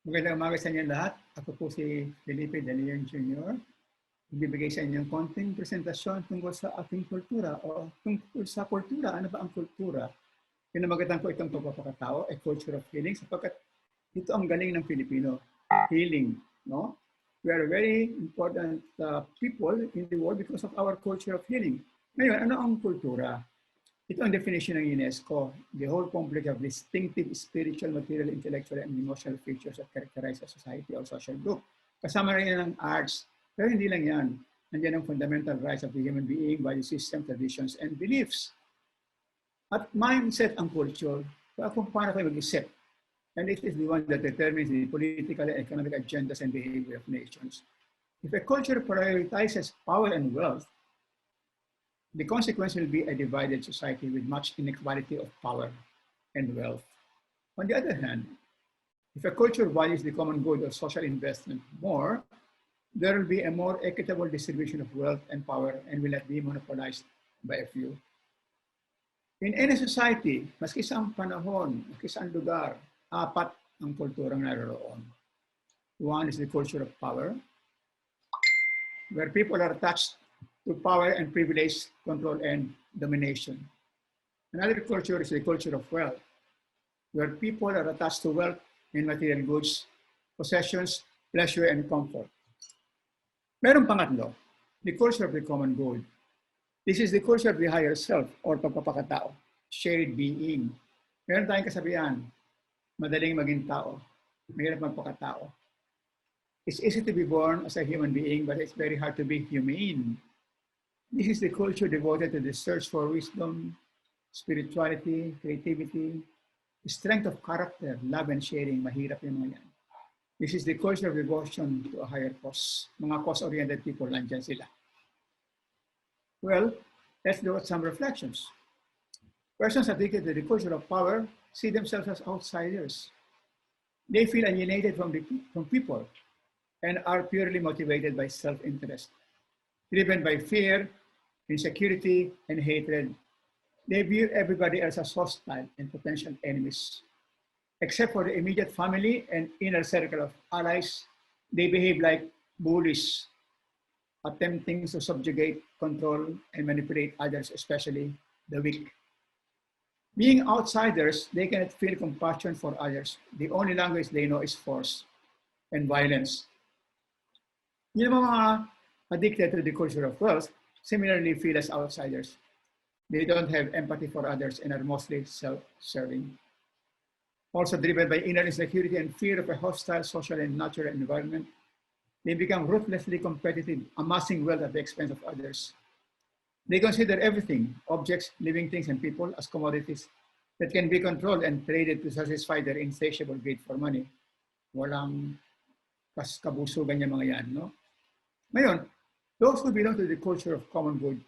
Magandang umaga sa inyo lahat. Ako po si Felipe De Leon Jr. Ibibigay sa inyo ng konting presentasyon tungkol sa ating kultura o tungkol sa kultura. Ano ba ang kultura? Pinamagatan ko itong pagpapakatao, a culture of healing, sapagkat ito ang galing ng Pilipino, healing. No? We are very important people in the world because of our culture of healing. Ngayon, ano ang kultura? Ito ang definition ng UNESCO, the whole complex of distinctive spiritual, material, intellectual, and emotional features that characterize a society or social group. Kasama rin yan ang arts, pero hindi lang yan. Nandiyan ang fundamental rights of the human being, value system, traditions, and beliefs. At mindset ang culture, kung paano kayo mag-isip. And it is the one that determines the political and economic agendas and behavior of nations. If a culture prioritizes power and wealth, the consequence will be a divided society with much inequality of power and wealth. On the other hand, if a culture values the common good of social investment more, there will be a more equitable distribution of wealth and power and will not be monopolized by a few. In any society, maski saan panahon, maski saan lugar, apat ang kulturang naroon. One is the culture of power, where people are attached to power and privilege, control, and domination. Another culture is the culture of wealth, where people are attached to wealth and material goods, possessions, pleasure, and comfort. Merong pangatlo, the culture of the common good. This is the culture of the higher self or pagpapakatao, shared being. Meron tayong kasabihan, madaling maging tao, mahirap magpakatao. It's easy to be born as a human being, but it's very hard to be humane. This is the culture devoted to the search for wisdom, spirituality, creativity, strength of character, love and sharing. Mahirap yung mga yan. This is the culture of devotion to a higher cause. Mga cause-oriented people, nandyan sila. Well, let's look at some reflections. Persons addicted to the culture of power see themselves as outsiders. They feel alienated from people and are purely motivated by self-interest. Driven by fear, insecurity, and hatred, they view everybody else as hostile and potential enemies. Except for the immediate family and inner circle of allies, they behave like bullies, attempting to subjugate, control, and manipulate others, especially the weak. Being outsiders, they cannot feel compassion for others. The only language they know is force and violence. Yung mga addicted to the culture of wealth similarly feel as outsiders. They don't have empathy for others and are mostly self-serving. Also driven by inner insecurity and fear of a hostile social and natural environment, they become ruthlessly competitive, amassing wealth at the expense of others. They consider everything, objects, living things, and people as commodities that can be controlled and traded to satisfy their insatiable greed for money. Walang kabusugan niya mga yan, no? Ngayon, those who belong to the culture of common good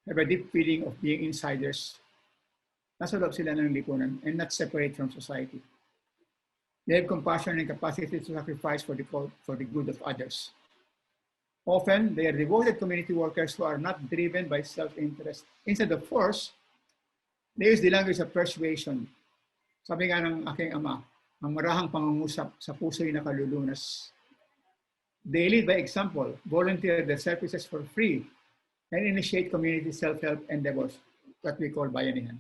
have a deep feeling of being insiders. Nasa loob sila ng lipunan and not separate from society. They have compassion and capacity to sacrifice for the good of others. Often, they are devoted community workers who are not driven by self-interest. Instead of force, they use the language of persuasion. Sabi nga ng aking ama, ang marahang pangungusap sa puso'y nakalulunas. They lead by example, volunteer their services for free, and initiate community self-help endeavors, what we call bayanihan.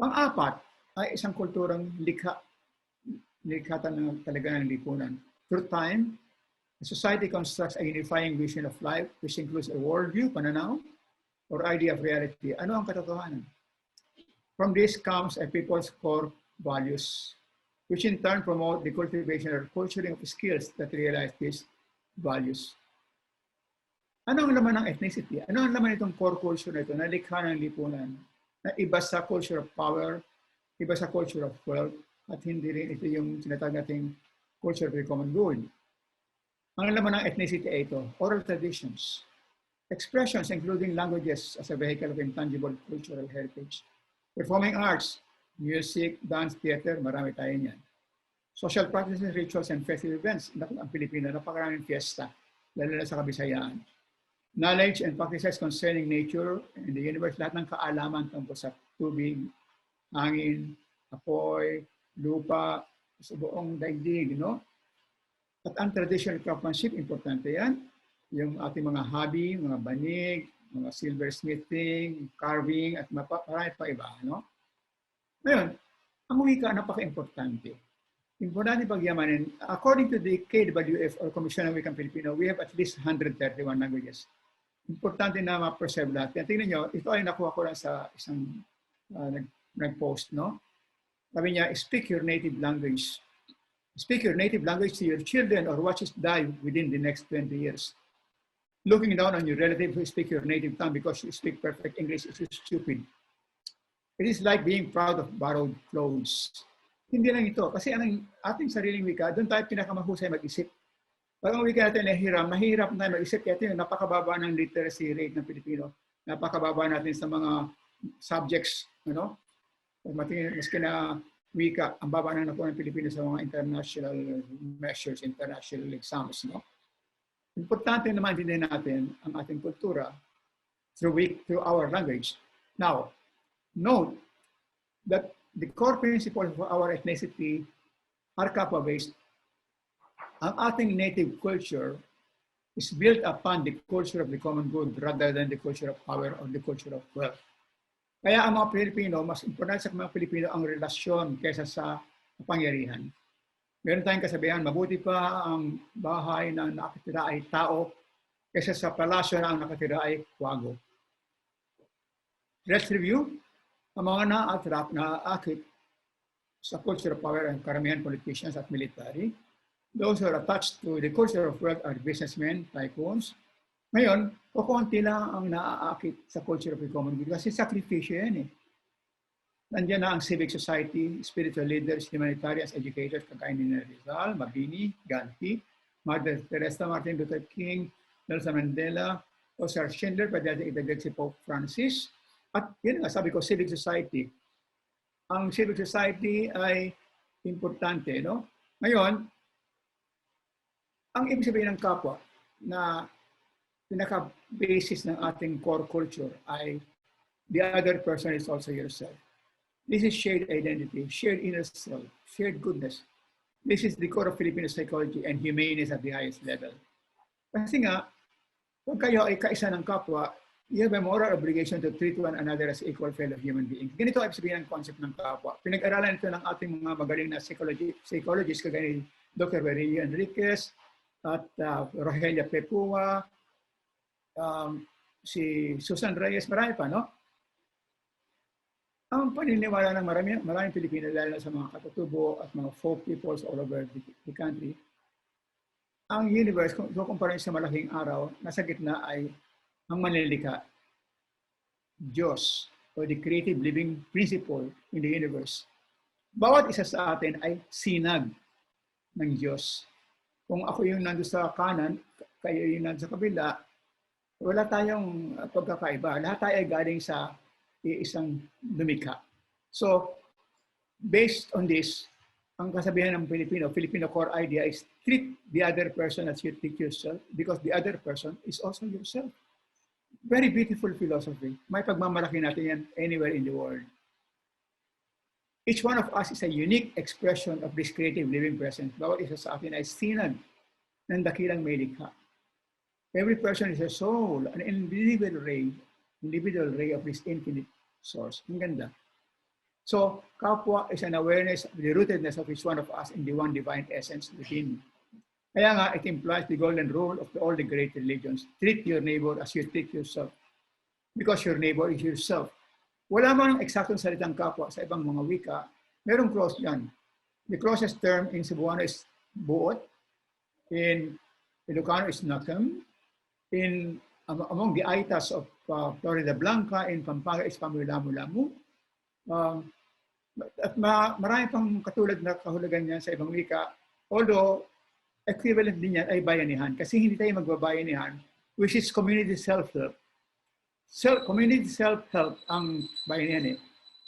Pang-apat ay isang kulturang likhatan ng talaga ng lipunan. Through time, the society constructs a unifying vision of life, which includes a worldview, pananaw, or idea of reality. Ano ang katotohanan? From this comes a people's core values, which in turn promote the cultivation or culturing of skills that realize these values. Ano ang laman ng ethnicity? Ano ang laman itong core culture na ito na likha ng lipunan? Na iba sa culture of power, iba sa culture of wealth, at hindi rin ito yung tinatawag nating culture of the common good. Ang laman ng ethnicity ay ito, oral traditions, expressions including languages as a vehicle of intangible cultural heritage, performing arts, music, dance, theater, marami tayo niyan. Social practices, rituals, and festive events. Ang Pilipino, napakaraming fiesta, lalo na sa Kabisayaan. Knowledge and practices concerning nature and the universe, lahat ng kaalaman tungkol sa tubig, hangin, apoy, lupa, sa buong daigdig, no? At ang traditional craftsmanship, importante yan. Yung ating mga hobby, mga banig, mga silversmithing, carving, at marami pa iba, no? Ngayon, ang wika, napaka-importante. Importante pagyamanin. According to the KWF or Commission of Wikang Filipino, we have at least 131 languages. Importante na ma-preserve lahat. Tingnan nyo, ito ay nakuha ko lang sa isang nag-post, no? Sabi niya, speak your native language. Speak your native language to your children or watch it die within the next 20 years. Looking down on your relative who speak your native tongue because you speak perfect English is stupid. It is like being proud of borrowed clothes. Hindi lang ito. Kasi ang ating sariling wika, doon tayo pinakamahusay mag-isip. Pag ang wika natin mahirap na tayo mag-isip. Kaya ito yung napakababa ng literacy rate ng Pilipino. Napakababa natin sa mga subjects. Ano? Maski na wika, ang baba na nakuha ng Pilipino sa mga international measures, international exams. No? Importante naman din natin ang ating kultura through our language. Now, note that the core principles of our ethnicity are Kapwa-based. Ang ating native culture is built upon the culture of the common good rather than the culture of power or the culture of wealth. Kaya ang mga Pilipino, mas importante sa mga Pilipino ang relasyon kaysa sa kapangyarihan. Meron tayong kasabihan, mabuti pa ang bahay na nakatira ay tao kaysa sa palasyo na ang nakatira ay kwago. Let's review. Ang mga na-akit sa culture of power and karamihan politicians at military. Those who are attached to the culture of wealth are businessmen, tycoons. Ngayon, kukunti lang ang naaakit sa culture of the common good kasi sakripisyo yan eh. Nandiyan na ang civic society, spiritual leaders, humanitarians, educators, kagaya ni Rizal, Mabini, Gandhi, Mother Teresa, Martin Luther King, Nelson Mandela, Oscar Schindler, pwede natin itagdag si Pope Francis. At yun nga, sabi ko, civic society. Ang civic society ay importante, no? Ngayon, ang ibig sabihin ng kapwa na pinaka-basis ng ating core culture ay the other person is also yourself. This is shared identity, shared inner self, shared goodness. This is the core of Filipino psychology and humaneness at the highest level. Kasi nga, kung kayo ay kaisa ng kapwa, you have a moral obligation to treat one another as equal fellow human beings. Ganito ay sabihin ang concept ng kapwa. Pinag-aralan ito ng ating mga magaling na psychologists kagaya ni Dr. Aurelio Enriquez at Rogelia Pepua, si Susan Reyes, marami pa, no? Ang paniniwala ng maraming Pilipino, lalo sa mga katutubo at mga folk peoples all over the country, ang universe, kung kumpara sa malaking araw, nasa gitna ay ang manlilikha, Diyos, or the creative living principle in the universe. Bawat isa sa atin ay sinag ng Diyos. Kung ako yung nandun sa kanan, kayo yung nandun sa kabila, wala tayong pagkakaiba. Lahat tayo ay galing sa isang lumikha. So, based on this, ang kasabihan ng Filipino core idea is treat the other person as you treat yourself because the other person is also yourself. Very beautiful philosophy. May pagmamalaki natin yan anywhere in the world. Each one of us is a unique expression of this creative living presence. Bawat isa sa atin ay sinag ng dakilang may likha. Every person is a soul, an individual ray of this infinite source. Ang ganda. So, kapwa is an awareness of the rootedness of each one of us in the one divine essence within. Kaya nga, it implies the golden rule of all the great religions. Treat your neighbor as you treat yourself. Because your neighbor is yourself. Wala man eksaktong salitang kapwa sa ibang mga wika. Merong cross yan. The closest term in Cebuano is buot. In Ilocano is nakam. Among the Aitas of Florida Blanca, in Pampanga is Pamulamu-Lamu. At marami pang katulad na kahulugan niya sa ibang wika. Although, equivalent din yan ay bayanihan. Kasi hindi tayo magbabayanihan, which is community self-help. Community self-help ang bayanihan eh.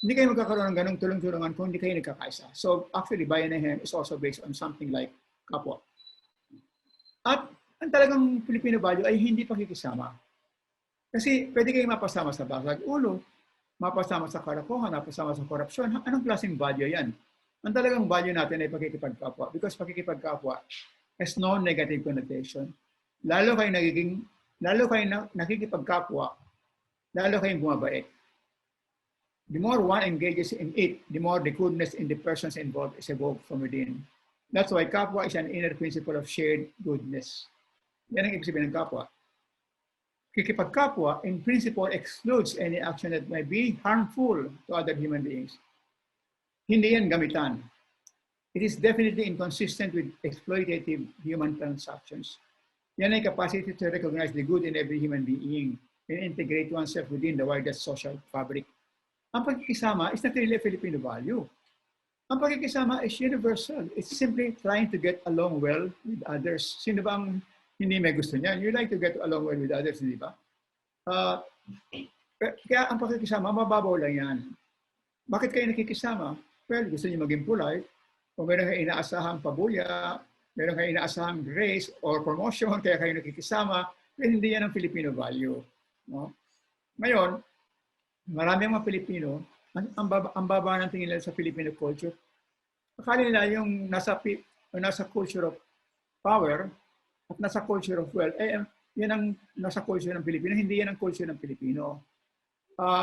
Hindi kayo magkakaroon ng ganong tulong-tulungan kung hindi kayo nagkakaisa. So actually, bayanihan is also based on something like kapwa. At ang talagang Filipino value ay hindi pakikisama. Kasi pwede kayong mapasama sa basag ulo, mapasama sa karakohan, mapasama sa korupsyon. Anong klaseng value yan? Ang talagang value natin ay pakikipagkapwa because pakikipagkapwa has no negative connotation. Lalo kayo nakikipagkapwa, lalo kayong bumabait. The more one engages in it, the more the goodness in the persons involved is evoked from within. That's why kapwa is an inner principle of shared goodness. Yan ang ibig sabihin ng kapwa. Kikipagkapwa, in principle, excludes any action that may be harmful to other human beings. Hindi yan gamitan. It is definitely inconsistent with exploitative human transactions. Yan ay capacity to recognize the good in every human being and integrate oneself within the widest social fabric. Ang pagkikisama is not really a Filipino value. Ang pagkikisama is universal. It's simply trying to get along well with others. Sino ba ang hindi may gusto niyan? You like to get along well with others, di ba? Kaya ang pagkikisama, mababaw lang yan. Bakit kayo nakikisama? Well, gusto niyo maging polite, o meron kayo inaasahang pabuya, meron kayo inaasahang grace or promotion, kaya kayo nakikisama, pero hindi yan ang Filipino value. No? Ngayon, marami mga Pilipino, ang baba ng tingin nila sa Filipino culture. Akala nila yung nasa culture of power at nasa culture of wealth, yan ang nasa culture ng Pilipino, hindi yan ang culture ng Pilipino.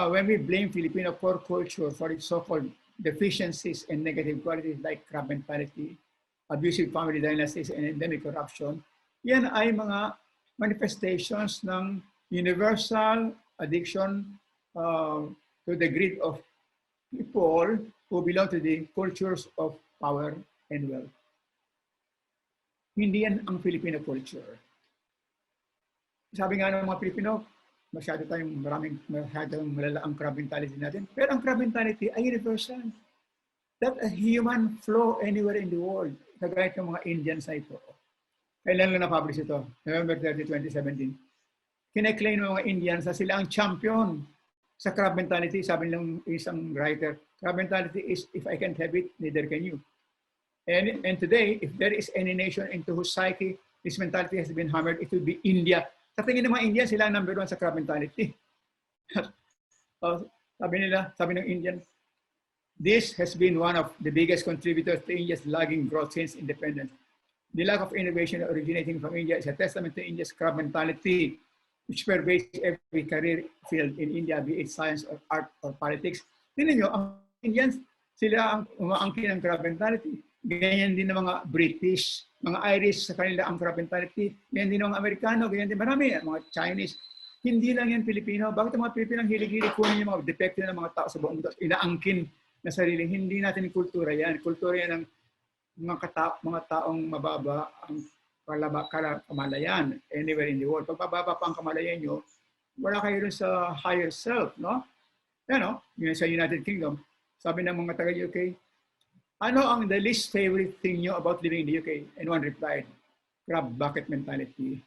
When we blame Filipino for culture, for its so-called deficiencies and negative qualities like crab mentality, abusive family dynasties, and endemic corruption, yan ay mga manifestations ng universal addiction to the greed of people who belong to the cultures of power and wealth. Hindi yan ang Filipino culture. Sabi nga ng mga Pilipino, masyadong malala ang crab mentality natin. Pero ang crab mentality ay universal. That a human flow anywhere in the world. Kagaya ng mga Indians na ito. Kailan lang na-publish ito? November 30, 2017. Kine-claim ng mga Indians na sila ang champion sa crab mentality. Sabi ng isang writer, crab mentality is, if I can't have it, neither can you. And today, if there is any nation into whose psyche this mentality has been hammered, it will be India. Sa tingin ng mga Indian, sila ang number 1 sa crab mentality. Sabi ng Indian, this has been one of the biggest contributors to India's lagging growth since independence. The lack of innovation originating from India is a testament to India's crab mentality, which pervades every career field in India, be it science or art or politics. Tingnan nyo, ang Indians, sila ang umaangkin ng crab mentality. Ganyan din ng mga British, mga Irish sa kanila ang crab mentality. Ganyan din ng mga Amerikano, ganyan din marami, mga Chinese. Hindi lang yan Pilipino. Bakit ang mga Pilipino ang hilig-hilig kunin yung mga depekte ng mga tao sa buong mundo, inaangkin na sarili? Hindi natin yung kultura yan. Kultura yan ng mga taong mababa ang kamalayan anywhere in the world. Pag mababa pa ang kamalayan nyo, wala kayo rin sa higher self, no? Yan, no? Yun sa United Kingdom. Sabi ng mga taga-UK, ano ang the least favorite thing nyo about living in the UK? And one replied, crab bucket mentality.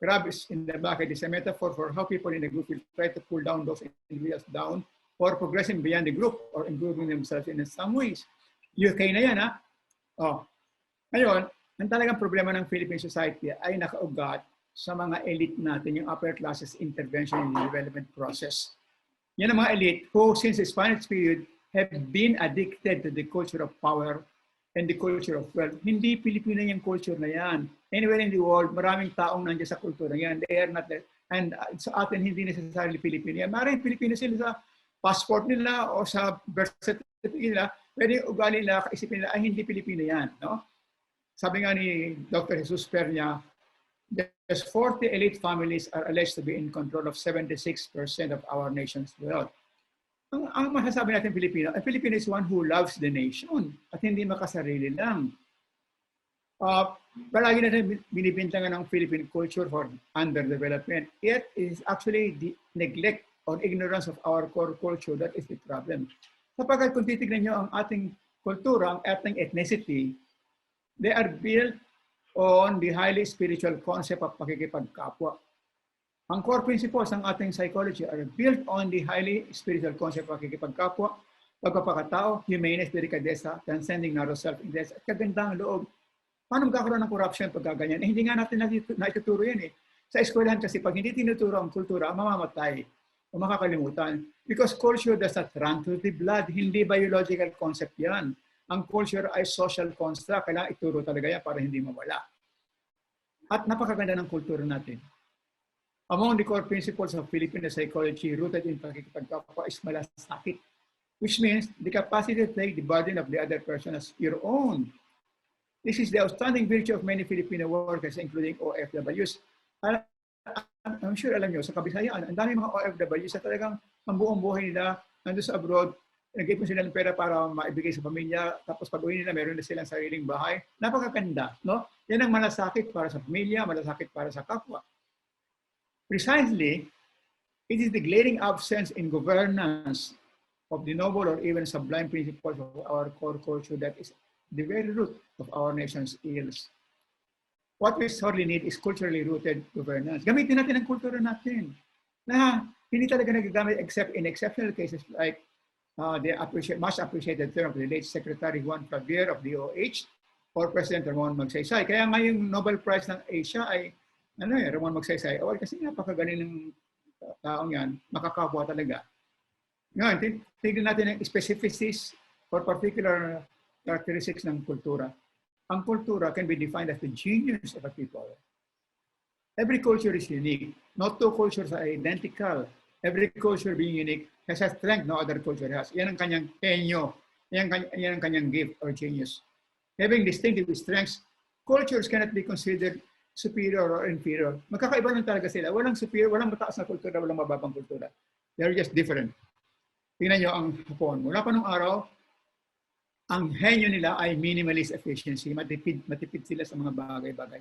Crab is in the bucket is a metaphor for how people in a group will try to pull down those individuals down or progressing beyond the group or improving themselves in some ways. UK na yan, ha? Oh. Ngayon, ang talagang problema ng Philippine society ay nakaugat sa mga elite natin, yung upper classes intervention in the development process. Yan ang mga elite who, since the Spanish period, have been addicted to the culture of power and the culture of wealth. Hindi Pilipino yung culture na yan. Anywhere in the world, maraming taong nandiyan sa kultura yan. They are not there. And sa atin, hindi necessarily Pilipino yan. Maraming Pilipino sila sa passport nila o sa birth certificate nila, pwede ugali nila, kaisipin nila, ay hindi Pilipino yan. No? Sabi nga ni Dr. Jesus Pernia, there's 40 elite families are alleged to be in control of 76% of our nation's wealth. Ang masasabi natin Pilipino, ang Pilipino is one who loves the nation at hindi makasarili lang. Palagi natin binibintangan ng Philippine culture for underdevelopment. Yet, it is actually the neglect or ignorance of our core culture that is the problem. Sapagkat kung titignan nyo ang ating kultura, ang ating ethnicity, they are built on the highly spiritual concept of pakikipagkapwa. Ang core principles ng ating psychology are built on the highly spiritual concept of pakikipagkapwa, pagpapakatao, humaneness, delikadesa, transcending narrow self-interest, at kagandang loob. Paano magkakaroon ng corruption pagkaganyan? Hindi nga natin naituturo yan eh. Sa eskwelahan kasi pag hindi tinuturo ang kultura, mamamatay o makakalimutan. Because culture does not run through the blood. Hindi biological concept yan. Ang culture ay social construct. Kailangan ituro talaga yan para hindi mawala. At napakaganda ng kultura natin. Among the core principles of Filipino psychology rooted in pakikipagkapwa is malasakit, which means the capacity to take the burden of the other person as your own. This is the outstanding virtue of many Filipino workers, including OFWs. I'm sure alam nyo, sa Kabisayaan, ang dami mga OFWs na talagang ang buong buhay nila nandun sa abroad, nag-ipon sila ng pera para maibigay sa pamilya, tapos pag uwi nila, meron na silang sariling bahay. Napakaganda, no? Yan ang malasakit para sa pamilya, malasakit para sa kapwa. Precisely, it is the glaring absence in governance of the noble or even sublime principles of our core culture that is the very root of our nation's ills. What we sorely need is culturally rooted governance. Gamitin natin ang kultura natin na hindi talaga nagagamit except in exceptional cases like the much appreciated term of the late Secretary Juan Clavier of the OH or President Ramon Magsaysay. Kaya nga yung Nobel Prize ng Asia ay Ramon Magsaysay. Kasi napakagaling ng taong yan, makakapwa talaga. Ngayon, tignan natin ang specificities or particular characteristics ng kultura. Ang kultura can be defined as the genius of a people. Every culture is unique. No two cultures are identical. Every culture being unique has a strength no other culture has. Yan ang kanyang henyo. Yan ang kanyang gift or genius. Having distinctive strengths, cultures cannot be considered superior or inferior. Magkakaiba lang talaga sila. Walang superior, walang mataas na kultura, walang mababang kultura. They're just different. Tingnan nyo ang Hapon. Mula pa nung araw, ang henyo nila ay minimalist efficiency. Matipid sila sa mga bagay-bagay.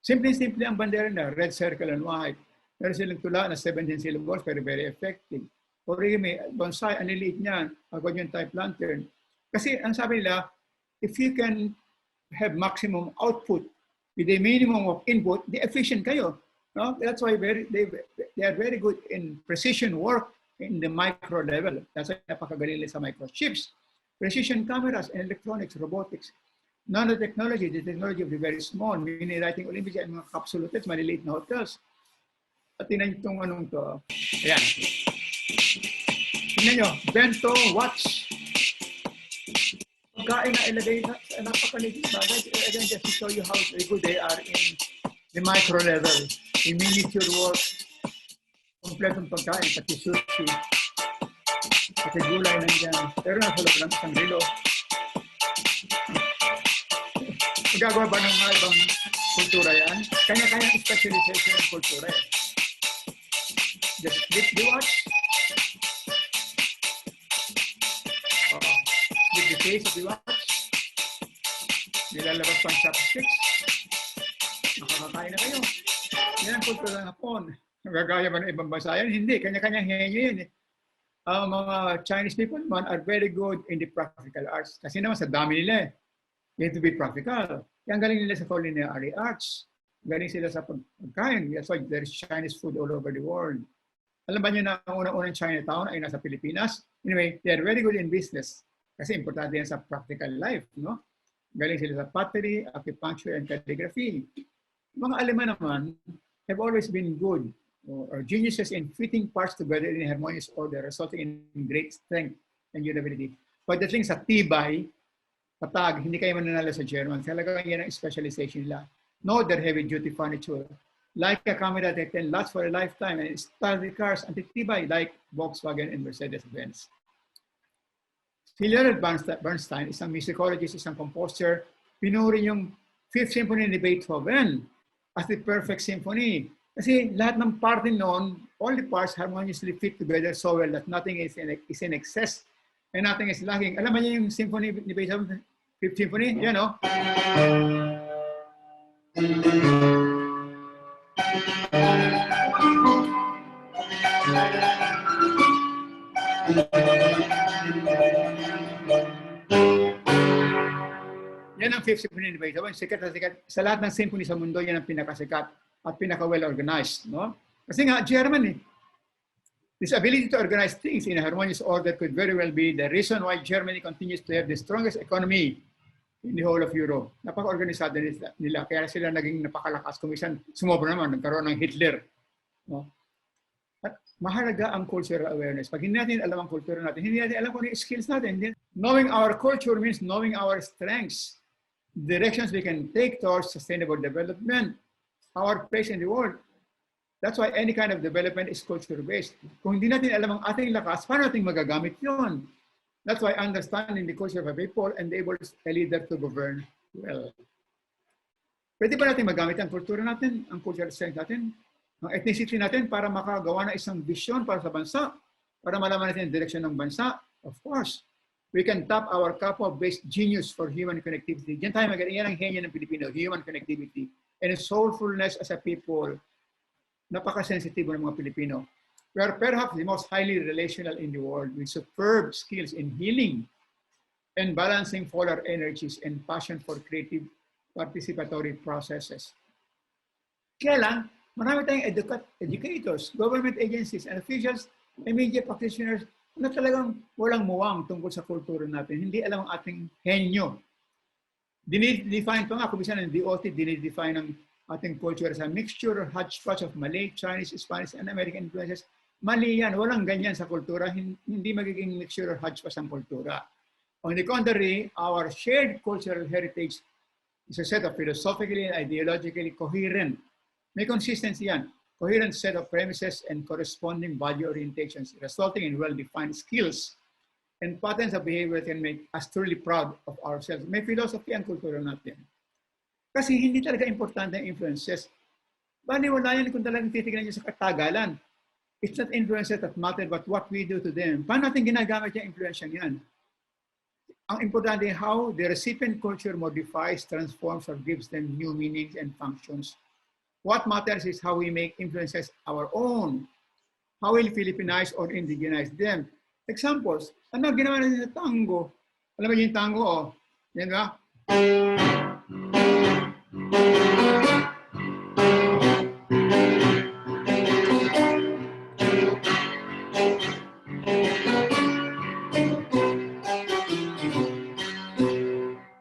Simple ang bandera nila, red circle and white. Meron silang tula na 17 syllables, pero very effective. Origami, bonsai, ang liliit niyan, agad yung type lantern. Kasi ang sabi nila, if you can have maximum output with a minimum of input, the efficient kayo. No? That's why they are very good in precision work in the micro level. That's why napakagaling sa microchips. Precision cameras and electronics, robotics. Nanotechnology, the technology of the very small, mini writing Olympics, and mga capsule hotels, maliliit na hotels. At tingnan nyo itong anong to. Ayan. Tingnan nyo, bento, watch. Pagkain na ilagay na napakaliit na bagay. Again, just to show you how good they are in the micro level. In miniature work. Kompletong pagkain, pati sushi. Kasi gulay nandiyan. Pero nasa loob lang isang rilo. Magagawa ba ng mga ibang kultura yan? Kanya-kanya specialization ng kultura yan. Just flip the watch. With the face of the watch. Nilalabas pang chopsticks. Makakakain na kayo. Yan ang kultura ng Hapon. Magagaya ba ng ibang bansa yan? Hindi. Kanya-kanyang henyo yan eh. Ang mga Chinese people naman are very good in the practical arts. Kasi naman sa dami nila eh. You have to be practical. Kaya galing nila sa culinary arts. Galing sila sa pagkain. That's why there's Chinese food all over the world. Alam ba nyo na ang unang-unang Chinatown ay nasa Pilipinas? Anyway, they are very good in business. Kasi importante yan sa practical life. No? Galing sila sa pottery, acupuncture, and calligraphy. Mga Aleman naman have always been good or geniuses in fitting parts together in harmonious order, resulting in great strength and durability. Pagdating sa tibay, patag, hindi kayo mananalo sa German. Talagang yan ang specialization nila. No, they're heavy-duty furniture. Like a camera that can last for a lifetime and style cars and tibay like Volkswagen and Mercedes-Benz. Si Leonard Bernstein, isang musicologist, isang composer, pinuri yung Fifth Symphony ni Beethoven as the perfect symphony. Kasi lahat ng parte noon, all the parts harmoniously fit together so well that nothing is in excess and nothing is lacking. Alam mo niyo yung symphony ni Beethoven, Fifth Symphony? Yan o. Yan ang Fifth Symphony ni Beethoven. Sikat na sikat. Sa lahat ng symphony sa mundo, yan ang pinakasikat at pinaka-well-organized. No? Kasi nga, German eh. This ability to organize things in a harmonious order could very well be the reason why Germany continues to have the strongest economy in the whole of Europe. Napaka-organisado nila. Kaya sila naging napakalakas. Kung minsan, sumobra naman, nagkaroon ng Hitler. No? At mahalaga ang cultural awareness. Pag hindi natin alam ang kultura natin, hindi natin alam kung ano yung skills natin. Knowing our culture means knowing our strengths, directions we can take towards sustainable development, our place in the world. That's why any kind of development is culture-based. Kung hindi natin alam ang ating lakas, paano natin magagamit yun? That's why understanding the culture of a people enables a leader to govern well. Pwede ba natin magamit ang kultura natin, ang cultural strength natin, ang ethnicity natin para makagawa ng isang vision para sa bansa, para malaman natin ang direksyon ng bansa? Of course. We can tap our kapwa-based genius for human connectivity. Diyan tayo yan ang henyo ng Pilipino, human connectivity. And soulfulness as a people. Napaka-sensitibo ng mga Pilipino. We are perhaps the most highly relational in the world with superb skills in healing and balancing polar energies and passion for creative participatory processes. Kaya lang, marami tayong educators, government agencies, and officials, and media practitioners na talagang walang muwang tungkol sa kultura natin. Hindi alam ang ating henyo. Dinidefine pa nga, kung bisa ng DOT, dinidefine ng ating culture as a mixture or hodgepodge of Malay, Chinese, Spanish, and American influences. Mali yan. Walang ganyan sa kultura. Hindi magiging mixture or hodgepodge ang kultura. On the contrary, our shared cultural heritage is a set of philosophically and ideologically coherent. May consistency yan. Coherent set of premises and corresponding value orientations, resulting in well-defined skills and patterns of behavior that can make us truly proud of ourselves. May philosophy ang kultura natin. Kasi hindi talaga importante ang influences. Baliwala yan kung talagang titignan nyo sa katagalan. It's not influences that matter, but what we do to them. Paano natin ginagamit yung influence yan? Ang importante how the recipient culture modifies, transforms, or gives them new meanings and functions. What matters is how we make influences our own. How we Filipinize or indigenize them. Examples, ano ginawa natin sa tango? Alam mo yung tango, oh. Yan ba?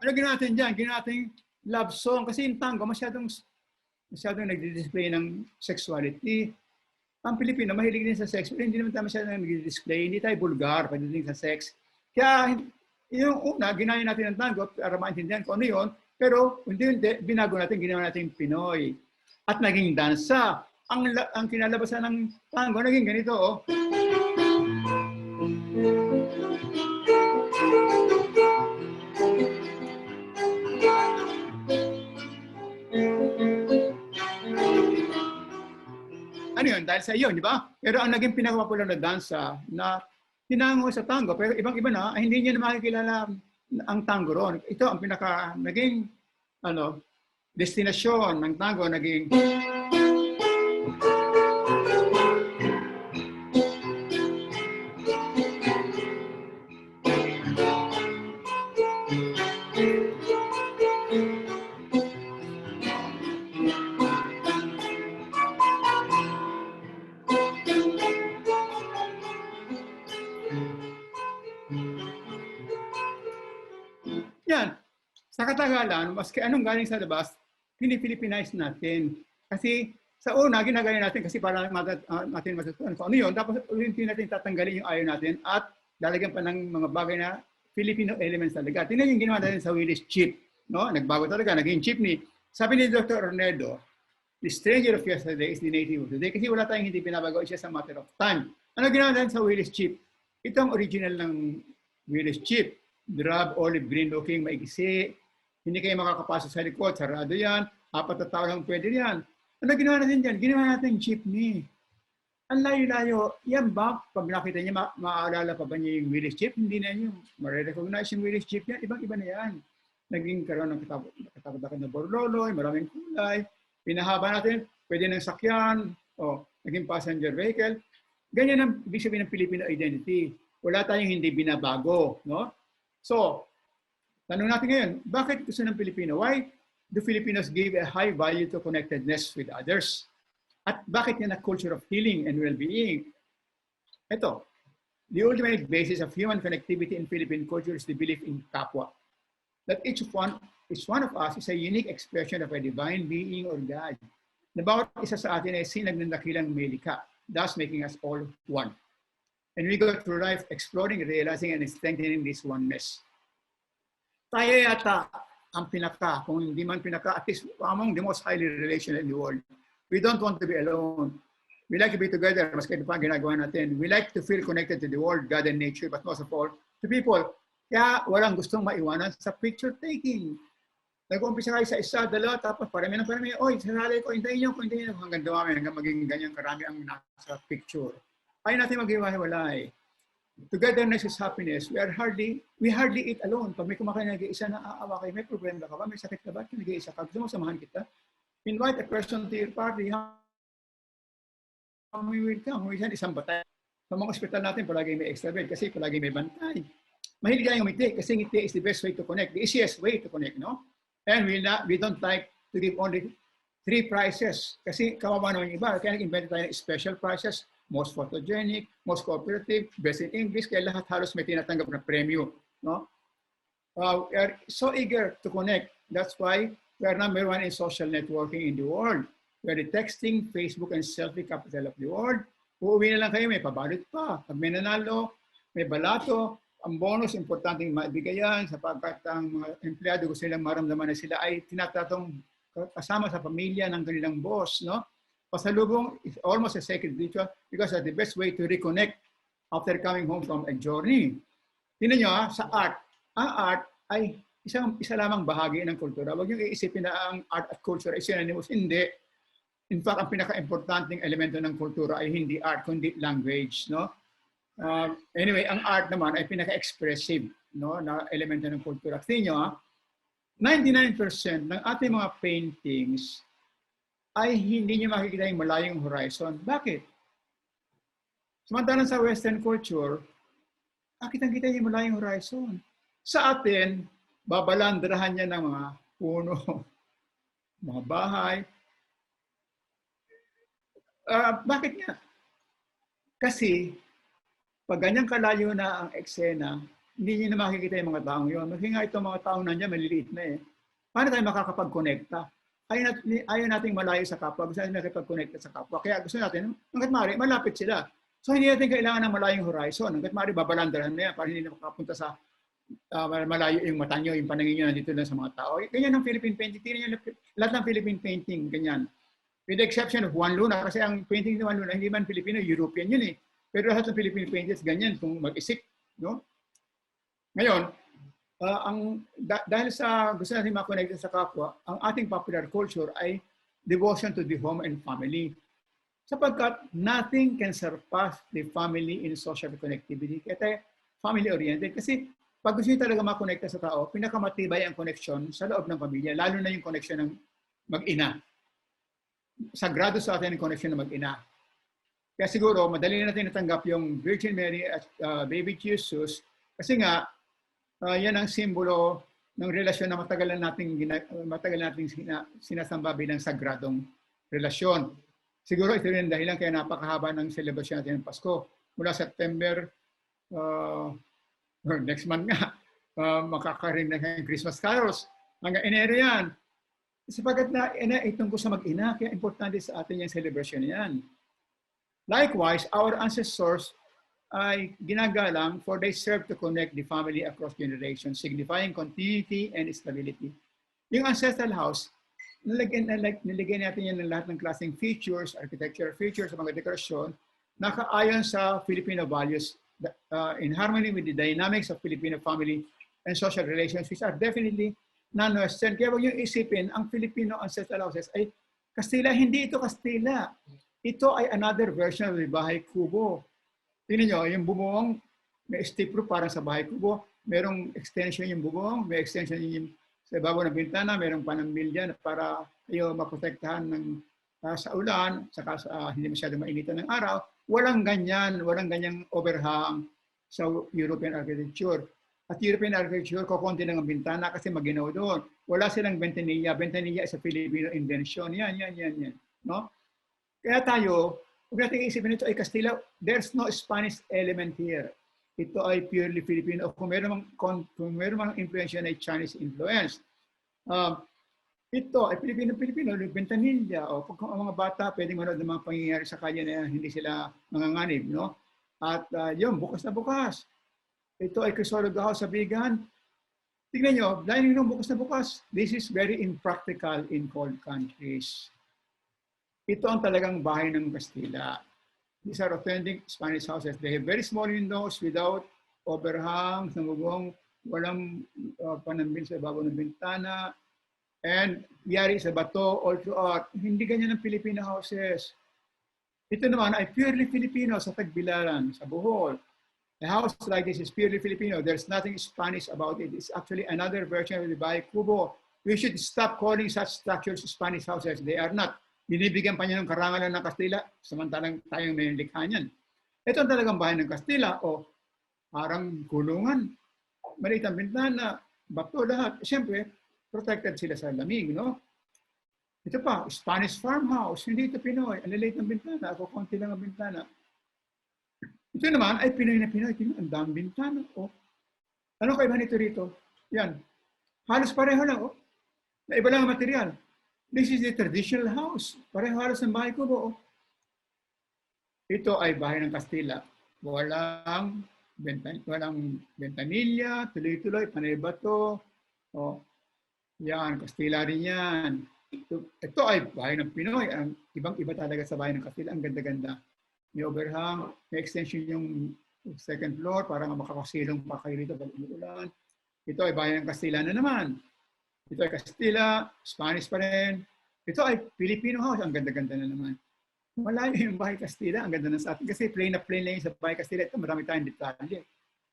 Ano ginawa natin dyan? Ginawa natin love song. Kasi yung tango, masyadong nagdi-display ng sexuality. Ang Pilipino, mahilig din sa sex, pero hindi naman tayo masyadong nagdi-display. Hindi tayo vulgar pagdating sa sex. Kaya yung una, ginaya natin ang tango para maintindihan kung ano yun. Pero hindi, binago natin, ginawa natin Pinoy. At naging dansa. Ang kinalabasan ng tango, naging ganito, oh. Ano yun? Dahil sa iyo, di ba? Pero ang naging pinakapopular na dansa na tinango sa tango, pero ibang-iba na, hindi niyo na makikilala ang tango ron. Ito ang naging destinasyon ng tango, naging yan. Sa katagalan, maski anong galing sa labas, Filipinize natin. Kasi sa una, ginagaya natin kasi para natin matutunan kung ano yun. Tapos ulitin natin tatanggalin yung ayaw natin at lalagyan pa ng mga bagay na Filipino elements talaga. Tingnan yung ginawa natin sa Willis chip. No? Nagbago talaga, naging chipney. Sabi ni Dr. Ornedo, the stranger of yesterday is the native of today. Kasi wala tayong hindi pinabago, siya sa matter of time. Ano ginawa natin sa Willis chip? Ito ang original ng Willis chip. Drab, olive green looking, maigsi. Hindi kayo makakapasok sa likod. Sarado yan. 4 na tao lang pwede yan. Ano ginawa natin dyan? Ginawa natin jeepney. Ang layo-layo. Yan ba? Pag nakita niya, maaalala pa ba niya yung Willis chip? Hindi na niyo. Ma-recognize yung Willis chip yan. Ibang-iba na yan. Naging karoon ng katakot na borloloy, maraming kulay. Pinahaba natin. Pwede ng sakyan. O, naging passenger vehicle. Ganyan ang ibig sabihin ng Filipino identity. Wala tayong hindi binabago. No? So, tanong natin ngayon, bakit gusto ng Pilipino? Why do Filipinos give a high value to connectedness with others? At bakit yan a culture of healing and well-being? Ito, the ultimate basis of human connectivity in Philippine culture is the belief in kapwa. That each one of us is a unique expression of a divine being or God. Na bawat isa sa atin ay sinag ng dakilang may likha. thus making us all one. And we go through life exploring, realizing, and strengthening this oneness. Tayo yata ang pinaka, kung hindi man pinaka, at least among the most highly relational in the world. We don't want to be alone. We like to be together, maski pa ginagawa natin. We like to feel connected to the world, God and nature, but most of all, to people. Kaya walang gustong maiwanan sa picture taking. Nag-uumpisa kayo sa isa, dalawa, tapos parami, oy, sarali ko, hintayin nyo, hanggang dumami, hanggang maging ganyan karami ang nasa picture. Ayaw natin mag-iwalay. Togetherness is happiness. We hardly eat alone. Pag may kumakain nag-iisa na aawa kayo, may problema ka ba? May sakit ka ba? Nag-iisa ka. Gusto mo samahan kita? Invite a person to your party. Humiwil ka. Humiwil isang batay. Sa mga ospital natin, palagi may extra bed kasi palagi may bantay. Mahilig tayong ngiti kasi ngiti is the best way to connect. The easiest way to connect, no? And we don't like to give only 3 prizes kasi kawawa naman yung iba. Kaya nag-invent tayo ng special prizes, most photogenic, most cooperative, best in English, kaya lahat halos may tinatanggap na premyo, no? We are so eager to connect. That's why we are #1 in social networking in the world. We are the texting, Facebook, and selfie capital of the world. Uuwi na lang kayo, may pabalot pa. Pag may nanalo, may balato. Ang bonus, importanteng maibigay yan sapagkat ang mga empleyado gusto nilang maramdaman na sila ay tinatatong kasama sa pamilya ng kanilang boss. No? Pasalubong is almost a sacred ritual because that's the best way to reconnect after coming home from a journey. Tingnan nyo sa art. Ang art ay isa lamang bahagi ng kultura. Huwag nyo iisipin na ang art at culture ay synonymous. Hindi. In fact, ang pinaka-importanting elemento ng kultura ay hindi art, kundi language. No? Anyway, ang art naman ay pinaka-expressive, no, na elemento ng kultura. Tingnan nyo, 99% ng ating mga paintings ay hindi nyo makikita yung malayong horizon. Bakit? Samantalang sa Western culture, kitang-kita yung malayong horizon. Sa atin, babalandrahan niya ng mga puno, mga bahay. Bakit nga? Kasi, pag ganyang kalayo na ang eksena, hindi niyo na makikita yung mga taong yun. Kasi nga itong mga taong nandiyan, maliliit na eh. Paano tayo makakapag-connecta? Ayaw nating malayo sa kapwa. Gusto natin makipag-connecta sa kapwa. Kaya gusto natin, hanggat maaari, malapit sila. So hindi natin kailangan ng malayong horizon. Hanggat maaari, babalandaran na yan para hindi na makapunta sa malayo yung mata nyo, yung paningin nyo nandito lang sa mga tao. Ganyan ang Philippine painting. Tingnan nyo, lahat ng Philippine painting, ganyan. With the exception of Juan Luna, kasi ang painting ni Juan Luna, hindi man Filipino, European yun eh. Pero lahat ng Philippine paintings, ganyan, kung mag-isip. No? Ngayon, dahil sa gusto natin makonekta sa kapwa, ang ating popular culture ay devotion to the home and family. Sapagkat nothing can surpass the family in social connectivity. Kaya tayo family-oriented. Kasi pag gusto nyo talaga makonekta sa tao, pinakamatibay ang connection sa loob ng pamilya, lalo na yung connection ng mag-ina. Sagrado sa atin ang connection ng mag-ina. Kaya siguro, madali natin natanggap yung Virgin Mary at Baby Jesus kasi nga, yan ang simbolo ng relasyon na matagal nating sinasamba bilang sagradong relasyon. Siguro ito rin dahilan kaya napakahaba ng celebration natin ng Pasko. Mula September, next month nga, makakarinig na yung Christmas carols. Hanggang Enero yan. Sapagat na itong ko sa mag-ina, kaya importante sa atin yung celebration yan. Likewise, our ancestors ay ginagalang for they serve to connect the family across generations, signifying continuity and stability. Yung ancestral house, nilagyan natin yan ng lahat ng klaseng features, architectural features, mga dekorasyon, nakaayon sa Filipino values in harmony with the dynamics of Filipino family and social relations, which are definitely non-Western. Kaya huwag yung isipin, ang Filipino ancestral houses ay Kastila. Hindi ito Kastila. Ito ay another version of the bahay kubo. Tingnan nyo, yung bubong, may steep roof parang sa bahay kubo. Merong extension yung bubong, may extension yung sa ibabaw ng bintana, merong panambilya para kayo maprotektahan ng sa ulan, saka hindi masyadong mainitan ng araw. Walang ganyang overhang sa European architecture. At European architecture, kukunti lang ang bintana kasi maginaw doon. Wala silang ventanilla. Ventanilla is a Filipino invention. Yan. No? Kaya tayo, huwag natin isipin ito ay Kastila. There's no Spanish element here. Ito ay purely Filipino. Kung meron mang influence ay Chinese influence. Ito ay Pilipino-Pilipino, Ventanilla, o pag ang mga bata pwedeng manood ng mga pangyayari sa kalye na hindi sila nanganganib, no? At yun, bukas na bukas. Ito ay Crisolo House sa Bigan. Tingnan nyo, dining room bukas na bukas. This is very impractical in cold countries. Ito ang talagang bahay ng Kastila. These are authentic Spanish houses. They have very small windows without overhang, sa bubong, walang panambil sa ibabaw ng bintana. And yari sa bato all throughout. Hindi ganyan ang Filipino houses. Ito naman ay purely Filipino sa Tagbilaran, sa Bohol. A house like this is purely Filipino. There's nothing Spanish about it. It's actually another version of the Bahay Kubo. We should stop calling such structures Spanish houses. They are not. Binibigyan pa niya ng karangalan ng Kastila, samantalang tayong may likha niyan. Ito ang talagang bahay ng Kastila o parang kulungan. Maliit ang bintana, bato lahat. Siyempre, protected sila sa lamig, no? Ito pa, Spanish farmhouse. Hindi ito Pinoy. Ang liliit ng bintana. Ako, konti lang ang bintana. Ito naman ay Pinoy na Pinoy. Ang daming bintana. Oh. Ano kaiba nito rito? Yan. Halos pareho lang. Oh. Na iba lang ang material. This is the traditional house. Pareho halos ng bahay kubo. Oh. Ito ay bahay ng Kastila. Walang bentanilya, tuloy-tuloy, panay bato. Oh. Yan, Kastila rin yan. Ito ay bahay ng Pinoy. Ang ibang-iba talaga sa bahay ng Kastila. Ang ganda-ganda. May overhang, may extension yung second floor para makakasilong pa kayo rito pag umuulan. Ito ay bahay ng Kastila na naman. Ito ay Kastila, Spanish pa rin. Ito ay Filipino house. Ang ganda-ganda na naman. Malayo yung bahay Kastila. Ang ganda na sa atin. Kasi plain na plain lang yung sa bahay Kastila. Ito marami tayong detalye.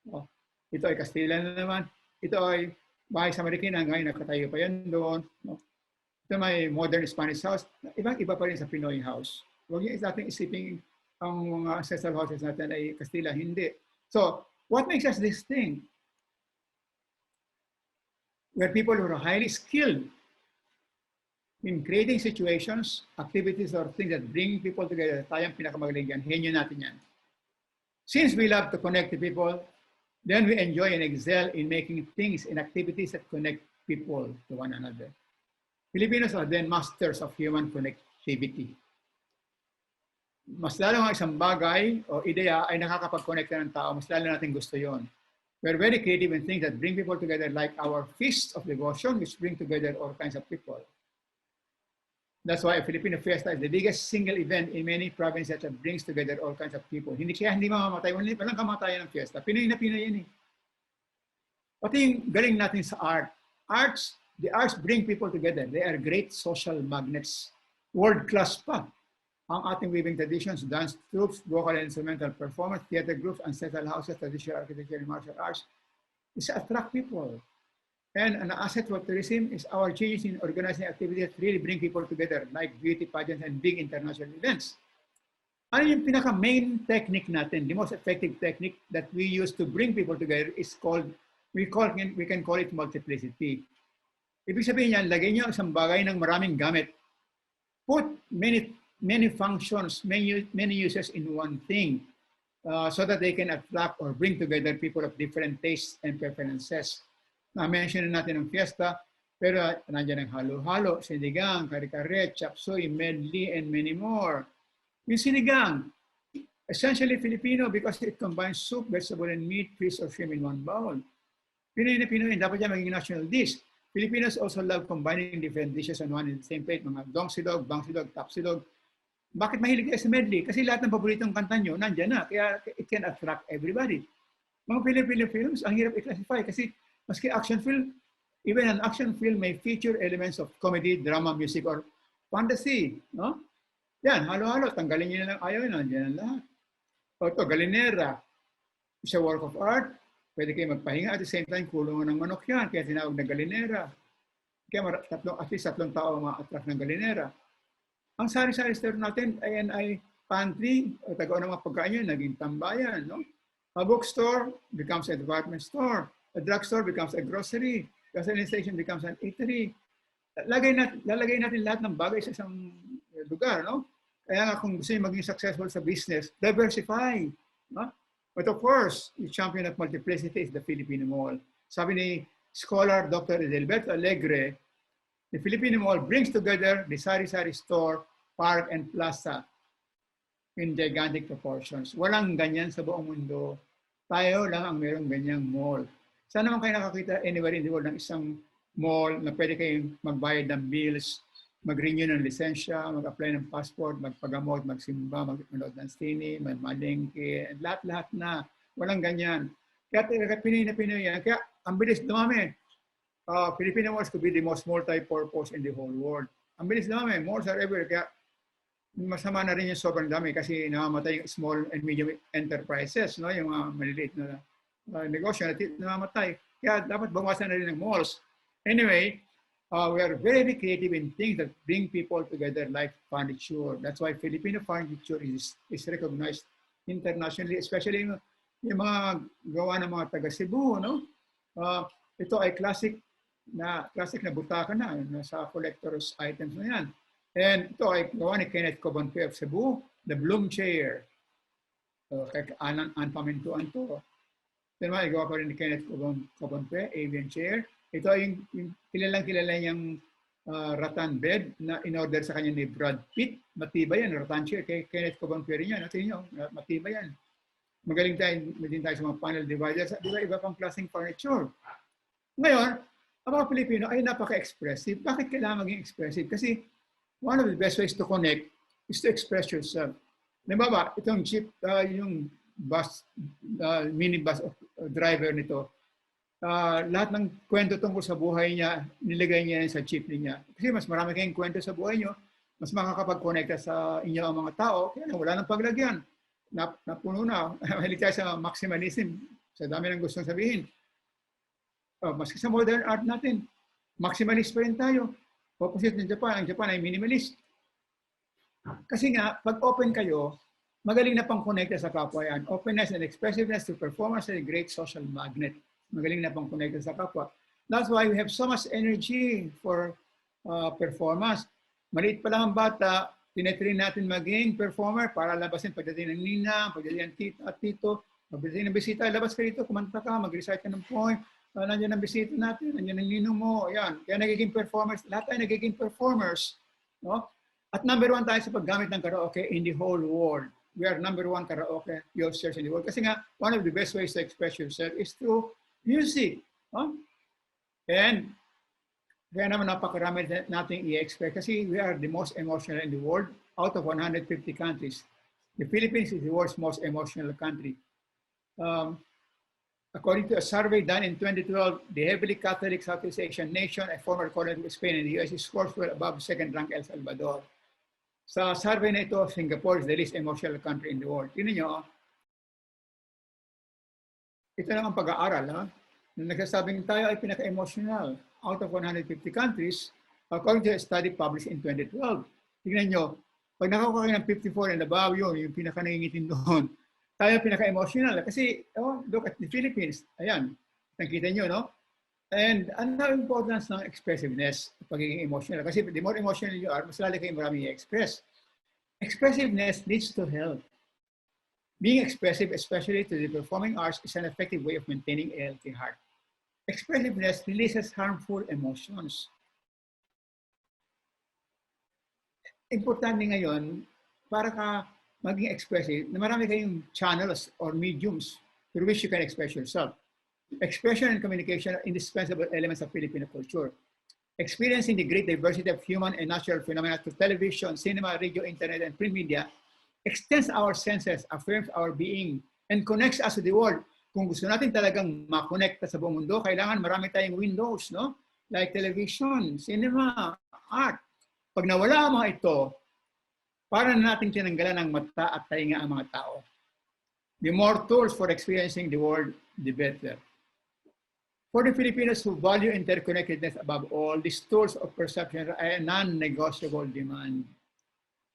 Oh, ito ay Kastila na naman. Ito ay bahay sa Marikina, ngayon nakatayo pa yan doon. No? Ito may modern Spanish house. Ibang-iba pa rin sa Pinoy house. Huwag niyo natin isipin ang mga ancestral houses natin ay Kastila. Hindi. So, what makes us this thing? We're people who are highly skilled in creating situations, activities, or things that bring people together. Tayong pinakamagaling yan. Henyo natin yan. Since we love to connect to people, then we enjoy and excel in making things and activities that connect people to one another. Filipinos are then masters of human connectivity. Mas lalo ang isang bagay o ideya ay nakakapag-connecta ng tao, mas lalo natin gusto yon. We're very creative in things that bring people together, like our feasts of devotion, which bring together all kinds of people. That's why a Filipino fiesta is the biggest single event in many provinces that brings together all kinds of people. Hindi mamamatay. Walang kamatayan ng fiesta. Pinoy na Pinoy yan eh. Pati yung galing natin sa art. The arts bring people together. They are great social magnets. World-class pa. Ang ating weaving traditions, dance troops, vocal and instrumental performance, theater groups, ancestral houses, traditional architecture and martial arts, is to attract people. And an asset for tourism is our changes in organizing activities that really bring people together, like beauty pageants and big international events. Ano yung pinaka-main technique natin, the most effective technique that we use to bring people together is called, we can call it multiplicity. Ibig sabihin yan, lagay nyo isang bagay ng maraming gamit. Put many functions, many uses in one thing so that they can attract or bring together people of different tastes and preferences. Na-mention natin ang fiesta, pero nandiyan ang halo-halo, sinigang, kare-kare, chop suey, medley, and many more. Yung sinigang, essentially Filipino because it combines soup, vegetable, and meat, fish, or shrimp in one bowl. Pinoy na Pinoy, dapat yan maging national dish. Filipinos also love combining different dishes on one and the same plate, mga dongsilog, bangsilog, tapsilog. Bakit mahilig kayo sa medley? Kasi lahat ng paboritong kanta nyo, nandiyan na. Kaya it can attract everybody. Mga Filipino films, ang hirap i-classify kasi maski action film, even an action film may feature elements of comedy, drama, music, or fantasy. No? Yan, halo-halo. Tanggalin nyo na lang ayaw, nandiyan ang lahat. O ito, galinera. It's a work of art. Pwede kayo magpahinga at the same time, kulungan ng manok yan. Kaya tinawag na galinera. Kaya at least tatlong tao ma-attract ng galinera. Ang sari-sari store natin ay pantry, o taga ng mga pagkain yun, naging tambayan. No? A bookstore becomes a department store. A drugstore becomes a grocery. Gasoline station becomes an eatery. Lalagay natin lahat ng bagay sa isang lugar. No? Kaya nga kung gusto nyo maging successful sa business, diversify. No? But of course, the champion of multiplicity is the Filipino Mall. Sabi ni scholar Dr. Edelberto Alegre, The Filipino Mall brings together the sari-sari store, park, and plaza in gigantic proportions. Walang ganyan sa buong mundo. Tayo lang ang mayroong ganyang mall. Saan naman kayo nakakita anywhere in the world ng isang mall na pwede kayong magbayad ng bills, mag-renew ng lisensya, mag-apply ng passport, magpagamot, magsimba, mag-manood ng sine, magmalengke, lahat-lahat na. Walang ganyan. Kaya Pinoy na Pinoy yan. Kaya ang bilis dumami. Filipino malls could be the most multi-purpose in the whole world. Ang bilis dumami. Malls are everywhere. Kaya masama na rin yung sobrang dami kasi namamatay yung small and medium enterprises, no? Yung mga maliliit na negosyo na namamatay. Kaya dapat bawasan na rin ng malls. Anyway, we are very creative in things that bring people together like furniture. That's why Filipino furniture is recognized internationally, especially yung mga gawa ng mga taga Cebu, no? Ito ay classic na butaka na sa collector's items na yan. And ito ay gawa ni Kenneth Cobonque of Cebu, the Bloom chair. Kay Ann Pamintuan to. Ito naman, gawa pa rin ni Kenneth Cobonque, avian chair. Ito ay yung kilalang-kilala niyang rattan bed na in-order sa kanya ni Brad Pitt. Matibay yan, rattan chair. Kay Kenneth Cobonque rin yan. Natin nyo, matibay yan. Magaling tayo sa mga panel dividers. Di ba, iba pang klaseng furniture. Ngayon, ang mga Pilipino ay napaka-expressive. Bakit kailangan maging expressive? Kasi one of the best ways to connect is to express yourself. Diba itong jeep, yung bus, minibus driver nito, lahat ng kwento tungkol sa buhay niya, nilagay niya sa jeep niya. Kasi mas marami kayong kwento sa buhay niyo, mas makakapag-connecta sa inyo ang mga tao, kaya wala nang paglagyan. Napuno na. Mahilig tayo sa maximalism. Sa dami ng gustong sabihin. Maski sa modern art natin, maximalist pa rin tayo. Opposite ng Japan, ang Japan ay minimalist. Kasi nga, pag open kayo, magaling na pang connecta sa kapwa yan. Openness and expressiveness to performance is a great social magnet. Magaling na pang connecta sa kapwa. That's why we have so much energy for performance. Maliit pa lang ang bata, tinetrain natin maging performer para labasin pagdating ng nina, pagdating ng tita at tito, pagdating ng bisita, labas ka dito, kumanta ka, mag-recite ka ng poem, nandiyan ang bisita natin, nandiyan ang ninong mo, yan. Kaya nagiging performers, lahat tayo nagiging performers. No? At number 1 tayo sa paggamit ng karaoke in the whole world. We are number 1 karaoke users in the world. Kasi nga, one of the best ways to express yourself is through music. No? And kaya naman napakarami natin i-express kasi we are the most emotional in the world out of 150 countries. The Philippines is the world's most emotional country. According to a survey done in 2012, the heavily Catholic Southeast Asian nation, a former colony of Spain and the US, scores well above second-rank El Salvador. Sa survey na ito, Singapore is the least emotional country in the world. Tingnan nyo, ito lang ang pag-aaral. Na nagsasabing tayo ay pinaka-emotional out of 150 countries, according to a study published in 2012. Tingnan nyo, pag nakakuha kayo ng 54 and above, yung pinaka-nangingitin doon, tayo pinaka-emotional. Kasi, look at the Philippines. Ayan, nakita nyo, no? And ano ang importance ng expressiveness, pagiging emotional? Kasi the more emotional you are, mas lalo kayo marami i-express. Expressiveness leads to health. Being expressive, especially to the performing arts, is an effective way of maintaining a healthy heart. Expressiveness releases harmful emotions. Importante ngayon, para ka maging expressive, na marami kayong channels or mediums through which you can express yourself. Expression and communication are indispensable elements of Filipino culture. Experiencing the great diversity of human and natural phenomena through television, cinema, radio, internet, and print media extends our senses, affirms our being, and connects us to the world. Kung gusto natin talagang makonekta sa buong mundo, kailangan marami tayong windows, no? Like television, cinema, art. Pag nawala ang mga ito, para na natin tinanggalan ng mata at tainga ang mga tao. The more tools for experiencing the world, the better. For the Filipinos who value interconnectedness above all, these tools of perception are a non-negotiable demand.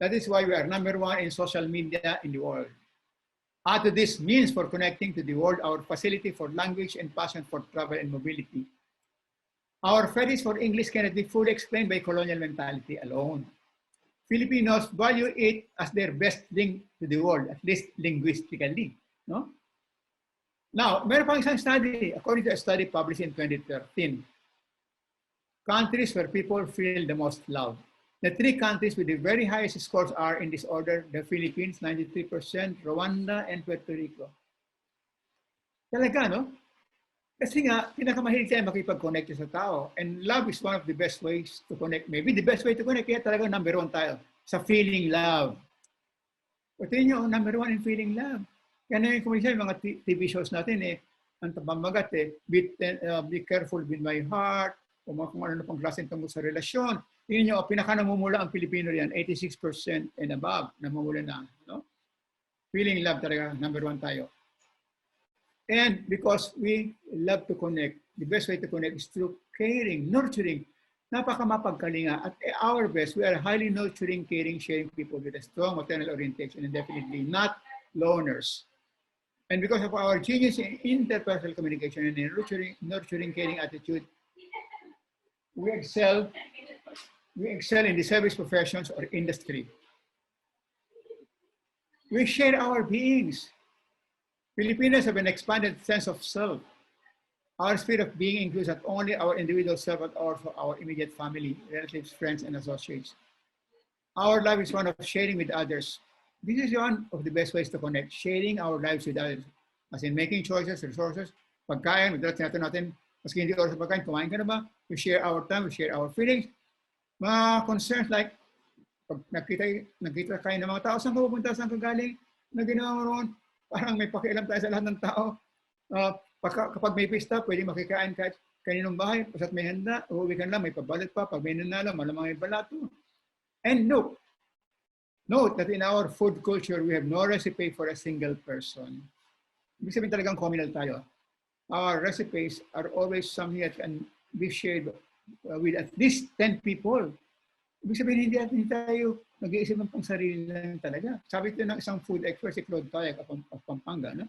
That is why we are number 1 in social media in the world. Add to this means for connecting to the world, our facility for language and passion for travel and mobility. Our fetish for English cannot be fully explained by colonial mentality alone. Filipinos value it as their best link to the world, at least linguistically. No? Now, meron pang isang study, according to a study published in 2013. countries where people feel the most love. The three countries with the very highest scores are in this order: the Philippines, 93%, Rwanda, and Puerto Rico. Talaga, no? Kasi nga, pinakamahilig tayo makipag-connect sa tao. And love is one of the best ways to connect. Maybe the best way to connect, kaya talaga number one tayo sa feeling love. Ito yun, number one in feeling love. Kaya na yung kumisya, yung mga TV shows natin, ang pamamagat, be careful with my heart, o kung ano na pang klaseng tungkol sa relasyon. Yun yung pinaka-namumula ang Pilipino yan, 86% and above, namumula na. No? Feeling love talaga, number one tayo. And because we love to connect, the best way to connect is through caring, nurturing. Napakamapagkalinga. At our best, we are highly nurturing, caring, sharing people with a strong maternal orientation and definitely not loners. And because of our genius in interpersonal communication and in nurturing, caring attitude, we excel in the service professions or industry. We share our beings. Filipinos have an expanded sense of self. Our sphere of being includes not only our individual self, but also our immediate family, relatives, friends, and associates. Our life is one of sharing with others. This is one of the best ways to connect, sharing our lives with others. As in making choices, resources, pagkain, madalas natin, maski hindi oras sa pagkain, kumain ka na ba? We share our time, we share our feelings. Mga concerns like, pag nakita kayo ng mga tao, saan ka pupunta, saan ka galing, na ginawa mo roon, parang may pakialam tayo sa lahat ng tao. Kapag may pista, pwede makikain kahit kaninong bahay. Pasa't may handa, uuwi ka lang, may pabalat pa. Pag may nanalo, malamang may balato. And note that in our food culture, we have no recipe for a single person. Ibig sabihin talagang communal tayo. Our recipes are always something that can be shared with at least 10 people. Ibig sabihin, hindi tayo nag-iisip ng pang sarili lang talaga. Sabi ito ng isang food expert, si Claude Tayak of Pampanga. No?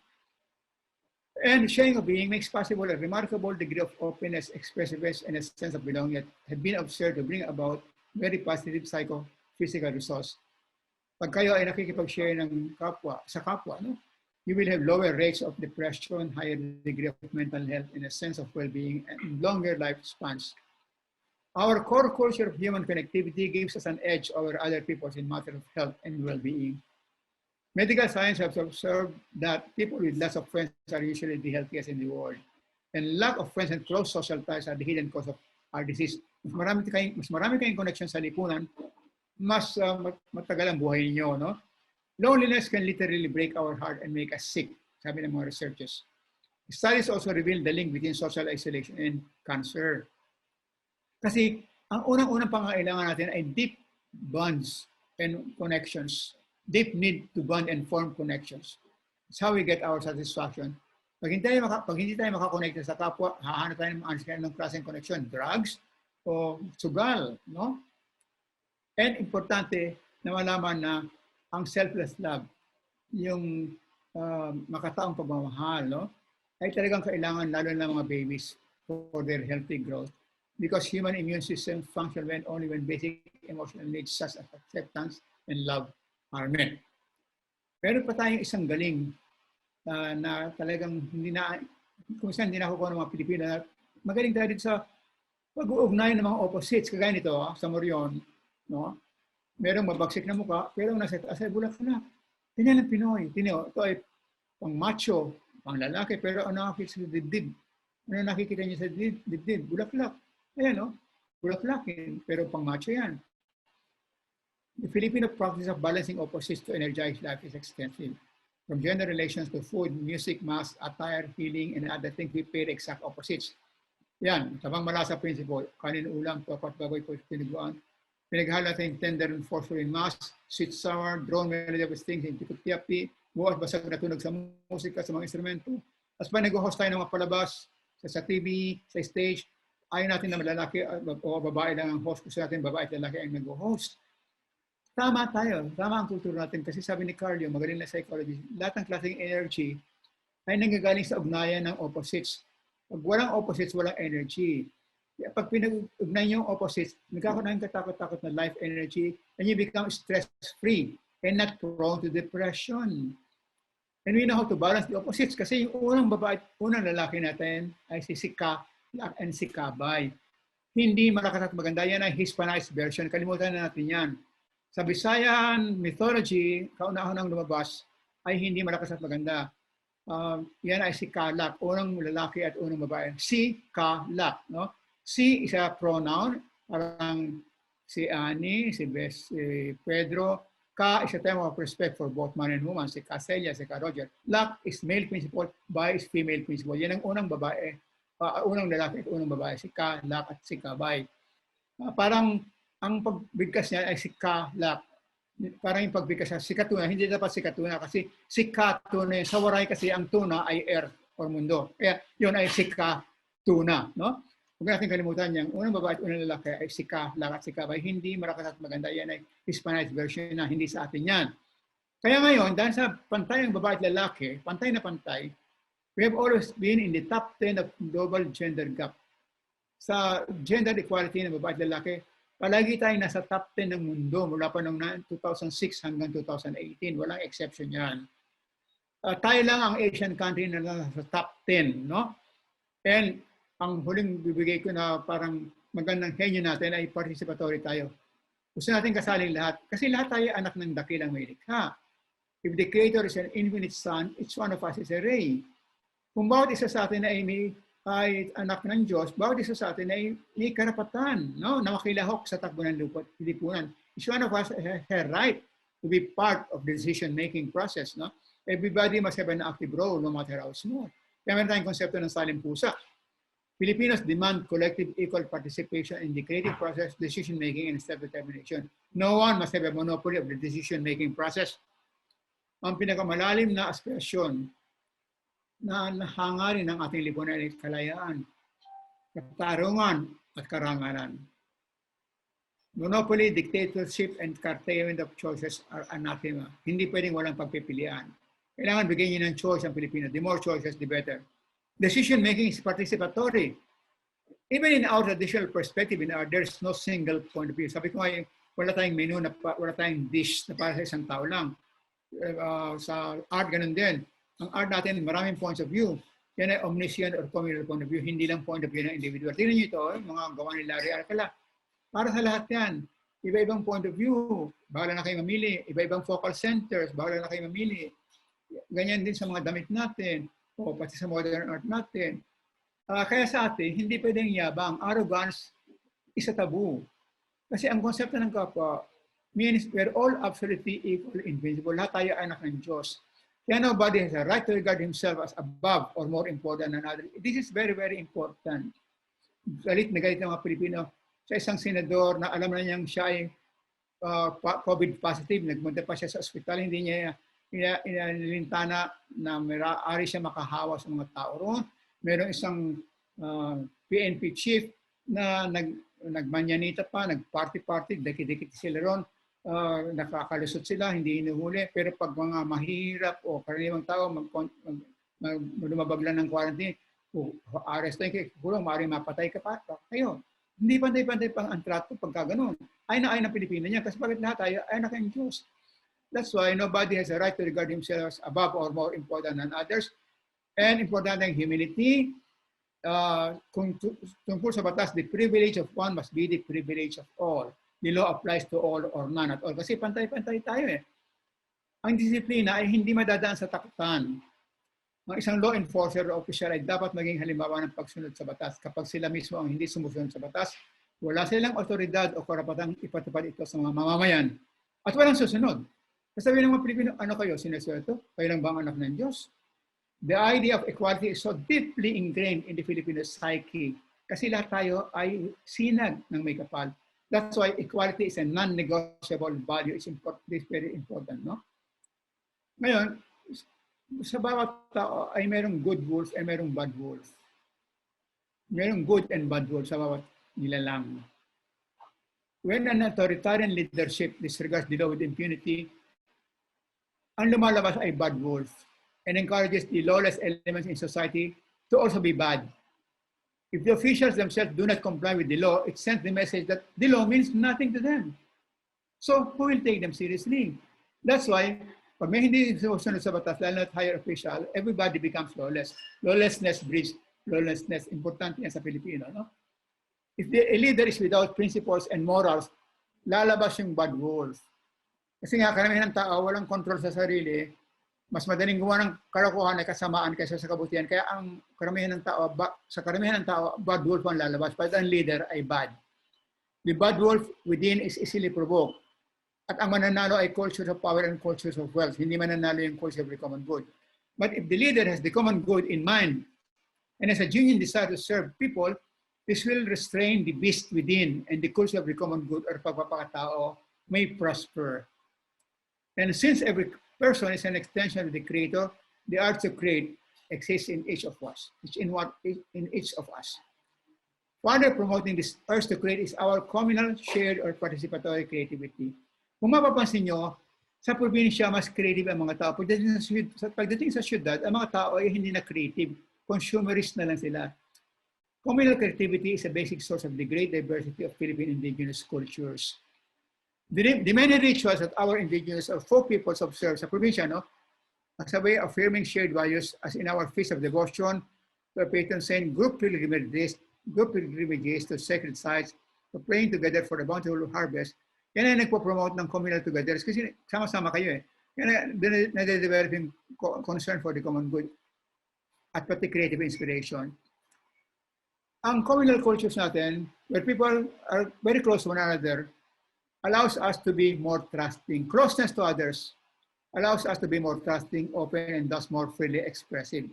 And sharing of being makes possible a remarkable degree of openness, expressiveness, and a sense of belonging that have been observed to bring about very positive psychophysical results. Pag kayo ay nakikipag-share ng sa kapwa, no? You will have lower rates of depression, higher degree of mental health, and a sense of well-being, and longer lifespans. Our core culture of human connectivity gives us an edge over other peoples in matter of health and well-being. Medical science has observed that people with lots of friends are usually the healthiest in the world. And lack of friends and close social ties are the hidden cause of our disease. Mas marami kayong connection sa lipunan, mas matagal ang buhay niyo, no? Loneliness can literally break our heart and make us sick, sabi ng mga researchers. Studies also reveal the link between social isolation and cancer. Kasi ang unang-unang pangailangan natin ay deep bonds and connections. Deep need to bond and form connections. It's how we get our satisfaction. Pag hindi tayo makakonekta sa kapwa, hahanap tayo ng klaseng connection, drugs o sugal. No? And importante na malaman na ang selfless love, yung makataong pagmamahal, no? Ay talagang kailangan lalo na mga babies for their healthy growth. Because human immune system function only when basic emotional needs such as acceptance and love are met. Meron pa tayong isang galing na talagang kung saan hindi nakukuha ng mga Pilipino. Magaling tayo dito sa pag-uugnay ng mga opposites. Kagaya nito, sa Morion, no? Merong mabagsik na mukha, pero nasa taas ay bulaklak. Tingnan ng Pinoy. Ito ay pang macho, pang lalaki, pero ano nakikita sa dibdib? Ano nakikita niya sa dibdib? Bulaklak. Ayan, no? Bulaklakin, pero pang macho yan. The Filipino practice of balancing opposites to energize life is extensive. From gender relations to food, music, mass, attire, healing, and other things, we pair exact opposites. Yan, tabang malasa principle. Kanin ulam, papat baboy po piniguan. Pinaghalo natin tender and forceful in mass, sweet sour, drone melody of things, in tikot-tiapi, bukas basag na tunog sa musika, sa mga instrumento. As pa nag-host tayo ng mga palabas, sa TV, sa stage, ayaw natin na malalaki o babae lang ang host. Gusto natin babae at lalaki ang nag-host. Tama tayo. Tama ang kultura natin. Kasi sabi ni Carlo, magaling na psychologist, lahat ng klaseng energy ay nanggagaling sa ugnayan ng opposites. Pag walang opposites, walang energy. Pag pinag-ugnay yung opposites, nagkakaroon ng katakot-takot na life energy and you become stress-free and not prone to depression. And we know how to balance the opposites kasi yung unang babae at unang lalaki natin ay si Sika and si Kabay. hindi malakas at maganda. Yan ay Hispanized version. Kalimutan na natin yan. Sa Visayan mythology, kauna-unang lumabas, ay hindi malakas at maganda. Yan ay si Kalak, unang lalaki at unang babae. Si Kalak. No? Si is a pronoun, parang si Annie, si Pedro. Ka is a term of respect for both man and woman. Si Caselia, si Roger. Lak is male principle, Bay is female principle. Yan ang unang babae. Unang lalaki at unang babae, si Kalak at si Kabay. Parang ang pagbigkas niya ay si Kalak. Parang yung pagbigkas niya, si Katuna, hindi dapat si Katuna kasi si Katuna, sa waray kasi ang tuna ay earth or mundo. Kaya yun ay si Katuna. No? Huwag natin kalimutan yung unang babae at unang lalaki ay si Kalak at si Kabay. Hindi malakas at maganda. Yan ay Hispanized version na hindi sa atin yan. Kaya ngayon, dahil sa pantay ng babae at lalaki, pantay na pantay, we have always been in the top 10 of global gender gap. Sa gender equality ng babae at lalaki, palagi tayong nasa top 10 ng mundo mula pa noong 2006 hanggang 2018. Walang exception yan. Tayo lang ang Asian country na nasa top 10. No? And ang huling bibigay ko na parang magandang henyo natin ay participatory tayo. Gusto natin kasaling lahat. Kasi lahat tayo anak ng dakilang may likha. If the Creator is an infinite sun, each one of us is a ray. Kung bawat isa sa atin ay anak ng Diyos, bawat isa sa atin ay may karapatan, no? Na makilahok sa takbo ng lipunan. Each one of us has a right to be part of the decision-making process. No? Everybody must have an active role, no matter how small. Kaya meron tayong konsepto ng saling pusa. Filipinos demand collective equal participation in the creative process, decision-making, and self-determination. No one must have a monopoly of the decision-making process. Ang pinakamalalim na aspirasyon na nahangarin ng ating lipunan ay kalayaan, katarungan at karangalan. Monopoly, dictatorship, and curtailment of choices are anathema. Hindi pwedeng walang pagpipilian. Kailangan bigyan niyo ng choice ang Pilipinas. The more choices, the better. Decision-making is participatory. Even in our traditional perspective, there's no single point of view. Sabi ko nga, wala tayong menu, wala tayong dish na para sa isang tao lang. Sa art, ganun din. Ang art natin, maraming points of view. Yan ay omniscient or communal point of view, hindi lang point of view ng individual. Tingnan nyo ito, mga gawa ni Larry Alcala. Para sa lahat yan. Iba-ibang point of view. Bahala na kayo mamili. Iba-ibang focal centers. Bahala na kayo mamili. Ganyan din sa mga damit natin. O pati sa modern art natin. Kaya sa atin, hindi pwedeng yabang. Arrogance is a taboo. Kasi ang konsepto ng kapwa means we're all absolutely equal, invincible. Lahat tayo anak ng Diyos. Kaya nobody has a right to regard himself as above or more important than others. This is very, very important. Galit na galit ng mga Pilipino sa isang senador na alam na niyang siya ay COVID positive. Nagpunta pa siya sa ospital. Hindi niya inalintana na maaari siya makahawa sa mga tao roon. Meron isang PNP chief na nagmanyanita pa, nagparty-party, dikit-dikit sila roon. Nakakalusot sila, hindi inuhuli. Pero pag mga mahirap o karaniwang tao lumabag lang ng quarantine, arrestin kayo, kulong, maaaring mapatay ka pa kayo. Hindi pantay-pantay pang ang trato pagka ganun. Ay na ng Pilipino niya kasi bakit lahat tayo ay na kayong Diyos. That's why nobody has a right to regard himself as above or more important than others. And important ang humility. Kung tungkol sa batas, the privilege of one must be the privilege of all. The law applies to all or none at all. Kasi pantay-pantay tayo eh. Ang disiplina ay hindi madadaan sa takutan. Ang isang law enforcer o official ay dapat maging halimbawa ng pagsunod sa batas. Kapag sila mismo ang hindi sumusunod sa batas, wala silang otoridad o karapatang ipatupad ito sa mga mamamayan. At walang susunod. Sabi ng mga Pilipino, ano kayo? Sineswelto? Kayo lang ba ang anak ng Diyos? The idea of equality is so deeply ingrained in the Filipino psyche. Kasi lahat tayo ay sinag ng may kapal. That's why equality is a non-negotiable value. It's very important, no? Ngayon, sa bawat tao ay merong good wolves ay merong bad wolves. Merong good and bad wolves sa bawat nilalang. When an authoritarian leadership disregards the law with impunity, ang lumalabas ay bad wolf and encourages the lawless elements in society to also be bad. If the officials themselves do not comply with the law, it sends the message that the law means nothing to them. So, who will take them seriously? That's why, pag may hindi sumusunod sa batas, lalo na higher official, everybody becomes lawless. Lawlessness breeds lawlessness. Importante yan sa Pilipino, no? a leader is without principles and morals, lalabas yung bad wolf. Kasi nga, karamihan ng tao, walang control sa sarili, mas madaling gumawa ng kalokohan ay kasamaan kaysa sa kabutihan. Kaya ang karamihan ng tao, sa karamihan ng tao, bad wolf ang lalabas, but ang leader ay bad. The bad wolf within is easily provoked. At ang mananalo ay cultures of power and cultures of wealth. Hindi mananalo yung culture of the common good. But if the leader has the common good in mind and has a genuine desire to serve people, this will restrain the beast within, and the culture of the common good or pagpapakatao may prosper. And since every person is an extension of the Creator, the art to create exists in each of us. In each of us. Further promoting this urge to create is our communal, shared, or participatory creativity. Kung mapapansin nyo, sa probinsya, mas creative ang mga tao. Pagdating sa syudad, ang mga tao ay hindi na creative. Consumerist na lang sila. Communal creativity is a basic source of the great diversity of Philippine indigenous cultures. The many rituals that our indigenous or folk peoples observe sa probinsya, no, as a way of affirming shared values, as in our feast of devotion, to a patron saint, group pilgrimages to sacred sites, to praying together for the bountiful harvest. Yan ay nagpo-promote ng communal togetherness kasi sama-sama kayo eh. Yan ay nade-develop yung concern for the common good at pati creative inspiration. Ang communal cultures natin, where people are very close to one another, allows us to be more trusting. Closeness to others allows us to be more trusting, open, and thus more freely expressive.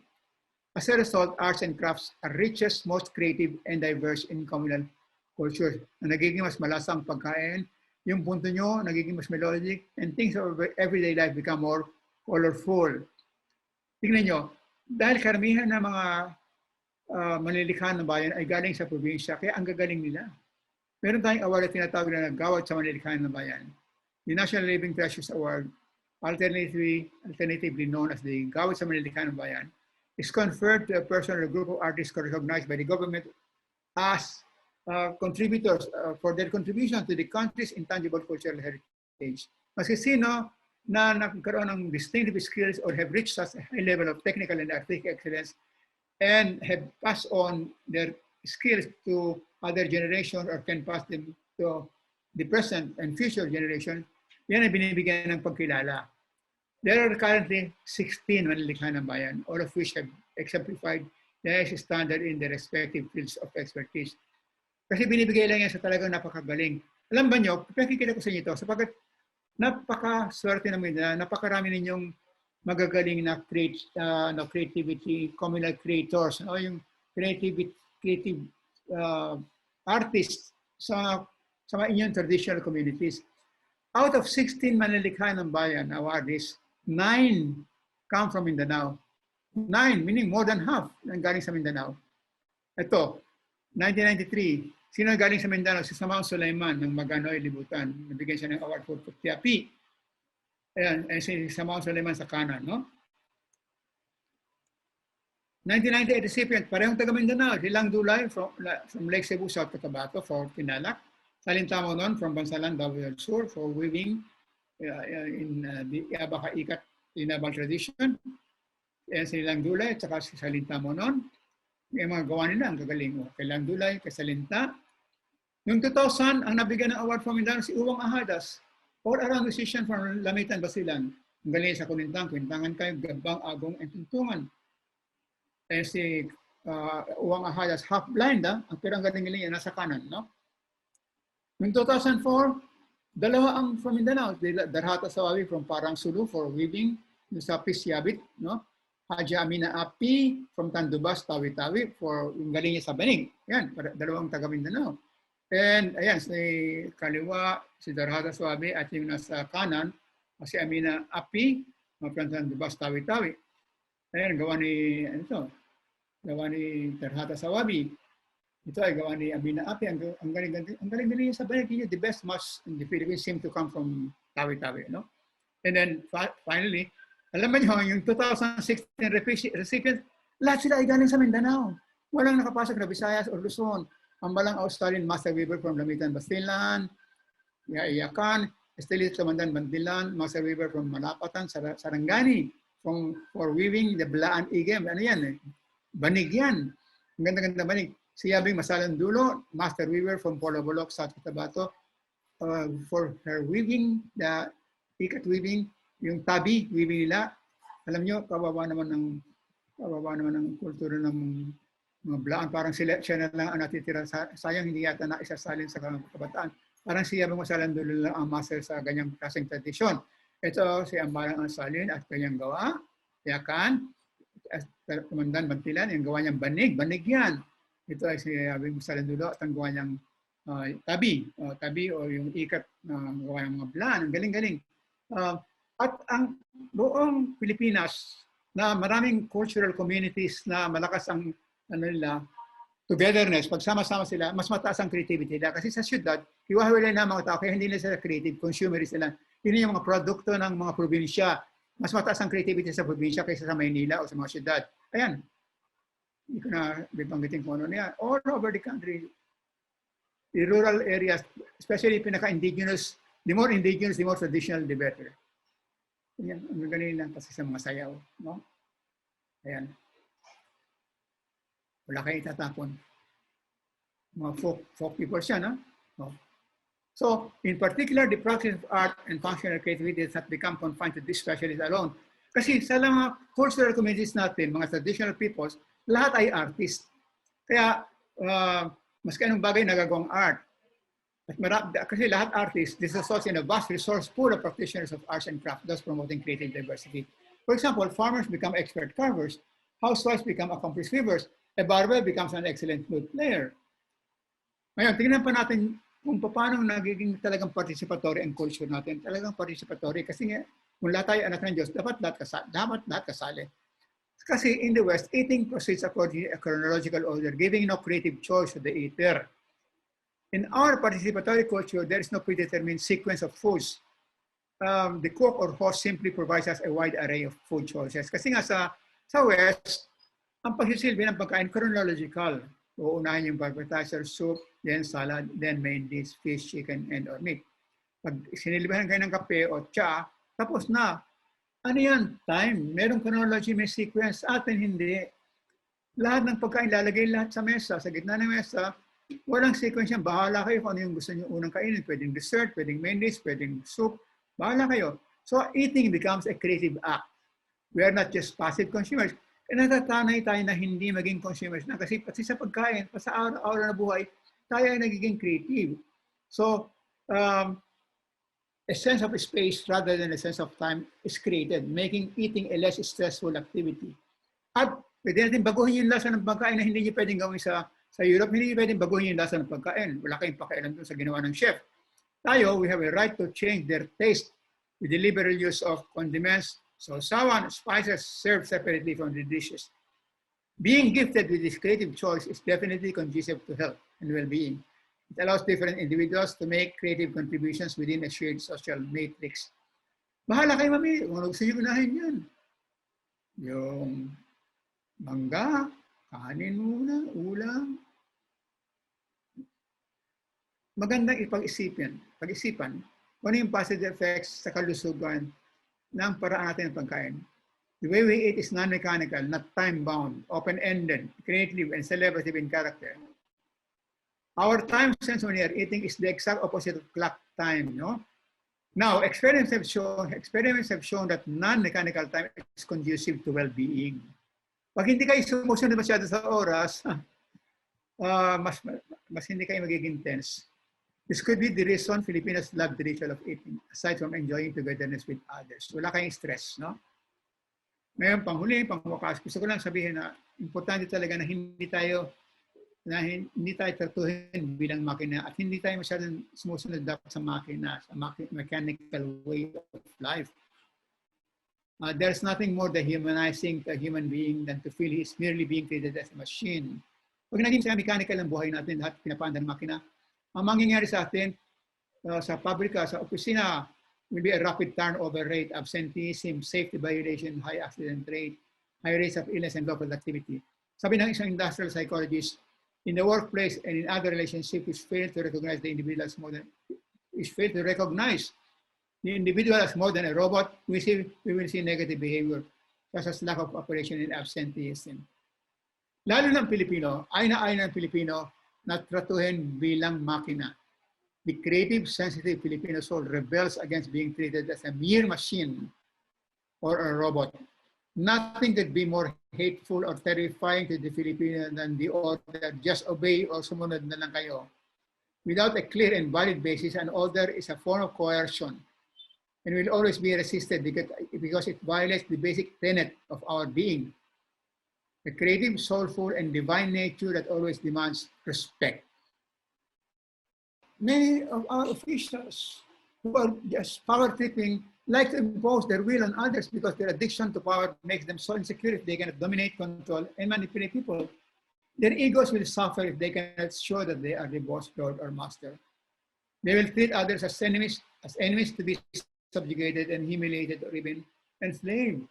As a result, arts and crafts are richest, most creative, and diverse in communal cultures. Na nagiging mas malasang pagkain, yung punto nyo nagiging mas melodic, and things of everyday life become more colorful. Tingnan nyo, dahil karamihan ng mga manlilikha ng bayan ay galing sa probinsya, kaya ang gagaling nila. Meron tayong award na tinatawag na Gawad sa Manlilikha ng Bayan. The National Living Treasures Award, alternatively known as the Gawad sa Manlilikha ng Bayan, is conferred to a person or a group of artists recognized by the government as contributors for their contribution to the country's intangible cultural heritage. Kasi sino na nagkaroon ng distinctive skills or have reached such a high level of technical and artistic excellence and have passed on their skills to other generations or can pass them to the present and future generation, yan ay binibigyan ng pagkilala. There are currently 16 manlilikha ng bayan, all of which have exemplified the highest standard in their respective fields of expertise. Kasi binibigay lang yan sa talagang napakagaling. Alam ba nyo, pinakikita ko sa inyo ito, sapagkat napakaswerte naman nila, napakarami ninyong magagaling na creativity, communal creators, yung creative artists sa inyong traditional communities. Out of 16 manlilikha ng bayan awardees, 9 come from Mindanao. 9, meaning more than half, ang galing sa Mindanao. Ito, 1993, sino galing sa Mindanao? Si Samao Sulaiman ng Maganoy, Libutan. Nabigyan siya ng award for Tiapi. Ayan, si Samao Sulaiman sa kanan, no? 1998 recipient, parehong taga Mindanao. Silang Dulay from Lake Cebu, South Cotabato for Tinalak. Salintamo noon from Bansalan, Davao del Sur for weaving in the Iabaka Ikat Tinabal tradition. Silang Dulay at saka si Salintamo noon. Yung mga gawa nila, ang gagaling. Kailang Dulay, kay Salinta. Noong 2000, ang nabigyan ng award from Mindanao si Uwang Ahadas. All-around musician from Lamitan, Basilan. Ang galing sa Kunintang, Kunintangan kayo, Gabang, Agong, and Tuntungan. Si Uwang Ahadas, half-blind, pero ang galing nila yan, nasa kanan, no? Noong 2004, dalawa ang from Mindanao. Darhata Sawawi from Parang Sulu for weaving, sa Pisyabit, no? Haja Amina Api from Tandubas, Tawi-Tawi for yung galing niya sa Banig. Yan, dalawang taga Mindanao. And ayan, si kaliwa, si Darhata Sawawi at yung nasa kanan, si Amina Api from Tandubas, Tawi-Tawi. Ayan, gawa ni Darhata Sawawi. Ito ay gawa ni Amina Api. Ang galing niya sa Banig. The best match in the Philippines seem to come from Tawi-Tawi, no? And then finally, alam mo nyo, yung 2016 recipient, lahat sila ay galing sa Mindanao. Walang nakapasok na Visayas o Luzon. Ang balang Australian Master Weaver from Lamitan, Basilan, Iyakan, Estelito Tamandan, Bandilan, Master Weaver from Malapatan, Sarangani, for weaving the Blaan Igem. Ano yan? Banig yan. Ang ganda-ganda banig. Si Yabing Masalandulo, master weaver from Polo Bolok, South Cotabato, for her weaving, the ikat weaving, yung tabi weaving nila. Alam nyo, kawawa naman ng kultura ng mga Blaan. Parang siya na lang ang natitira. Sayang hindi yata na isasalin sa kabataan. Parang si Yabing Masalandulo lang ang master sa ganyang klaseng tradisyon. Ito si Ambarang Ansalin at kanyang gawa, yakan, Kumandan Bantilan, yung gawa niyang banig yan. Ito ay si Yabing Masalandulo at ang gawa niyang tabi o yung ikat na gawa ng mga Blaan. Ang galing-galing. At ang buong Pilipinas na maraming cultural communities na malakas ang togetherness, pagsama-sama sila, mas mataas ang creativity nila. Kasi sa syudad, hiwa-hiwalay na mga tao, kaya hindi na sila creative, consumerist sila. Yun yung mga produkto ng mga probinsya. Mas mataas ang creativity sa probinsya kaysa sa Maynila o sa mga syudad. Ayan. Hindi ko na bibanggitin kung ano niya. All over the country, the rural areas, especially pinaka-indigenous, the more indigenous, the more traditional, the better. Ayan. Ang galing lang kasi sa mga sayaw. No? Ayan. Wala kayo itatapon. Mga folk people siya, no? No? So, in particular, the practice of art and functional creativity has not become confined to this specialist alone. Kasi sa mga cultural communities natin, mga traditional peoples, lahat ay artist. Kaya, maski anong bagay nagagawang art. Kasi lahat artists, this results in a vast resource pool of practitioners of arts and crafts, thus promoting creative diversity. For example, farmers become expert carvers, housewives become accomplished weavers, a barber becomes an excellent flute player. Ngayon, tingnan pa natin kung paano nagiging talagang participatory ang culture natin. Talagang participatory kasi nga, kung lahat tayo anak ng Diyos, dapat lahat kasali. Kasi in the West, eating proceeds according to a chronological order, giving no creative choice to the eater. In our participatory culture, there is no predetermined sequence of foods. The cook or host simply provides us a wide array of food choices. Kasi nga sa West, ang pagsisilbi ng pagkain chronological. Uunahin yung appetizer, soup, then salad, then main dish, fish, chicken, and or meat. Pag sinilbihan kayo ng kape o tsa, tapos na. Ano yan? Time. Merong chronology, may sequence. Atin hindi. Lahat ng pagkain, lalagay lahat sa mesa, sa gitna ng mesa. Walang sequence yan. Bahala kayo kung ano yung gusto nyo unang kainin. Pwedeng dessert, pwedeng main dish, pwedeng soup. Bahala kayo. So eating becomes a creative act. We are not just passive consumers. Natatanay tayo na hindi maging consumers na kasi pati sa pagkain, sa araw-araw na buhay, tayo ay nagiging creative. So, a sense of space rather than a sense of time is created, making eating a less stressful activity. At pwede natin baguhin yung lasa ng pagkain na hindi nyo pwedeng gawin sa Europe, hindi nyo pwedeng baguhin yung lasa ng pagkain. Wala kayong pakialam doon sa ginawa ng chef. Tayo, we have a right to change their taste with the liberal use of condiments, sausawan, spices served separately from the dishes. Being gifted with this creative choice is definitely conducive to health and well-being. It allows different individuals to make creative contributions within a shared social matrix. Bahala kayo mamili kung ano gusto nyo unahin yan. Yung mangga, kanin muna, ulam. Magandang pag-isipan kung ano yung positive effects sa kalusugan ng paraan natin ng pagkain. The way we eat is non-mechanical, not time-bound, open-ended, creative, and celebrative in character. Our time sense when we are eating is the exact opposite of clock time. No? Now, experiments have shown that non-mechanical time is conducive to well-being. Pag hindi kayo sumusunod masyado sa oras, mas hindi kayo magiging tense. This could be the reason Filipinos love the ritual of eating, aside from enjoying togetherness with others. Wala kayong stress, no? Ngayon, panghuli, pangwakas, gusto ko lang sabihin na importante talaga na hindi tayo tratuhin bilang makina at hindi tayo masyadong sumusunod dapat sa makina, sa mechanical way of life. There's nothing more dehumanizing to a human being than to feel he is merely being treated as a machine. Pag naging sa mechanical ang buhay natin, lahat pinapanda ng makina, ang mangyayari sa atin, sa pabrika, sa opisina, will be a rapid turnover rate, absenteeism, safety violation, high accident rate, high rates of illness and low productivity. Sabi ng isang industrial psychologist, in the workplace and in other relationships, which fail to recognize the individual as more than a robot, we will see negative behavior, such as lack of operation and absenteeism. Lalo ng Pilipino, ay ng Pilipino na tratuhin bilang makina. The creative, sensitive Filipino soul rebels against being treated as a mere machine or a robot. Nothing could be more hateful or terrifying to the Filipino than the order, just obey or sumunod na lang kayo. Without a clear and valid basis, an order is a form of coercion and will always be resisted because it violates the basic tenet of our being, the creative, soulful, and divine nature that always demands respect. Many of our officials who are just power tripping like to impose their will on others because their addiction to power makes them so insecure if they cannot dominate, control, and manipulate people. Their egos will suffer if they cannot show that they are the boss, lord, or master. They will treat others as enemies to be subjugated and humiliated or even enslaved.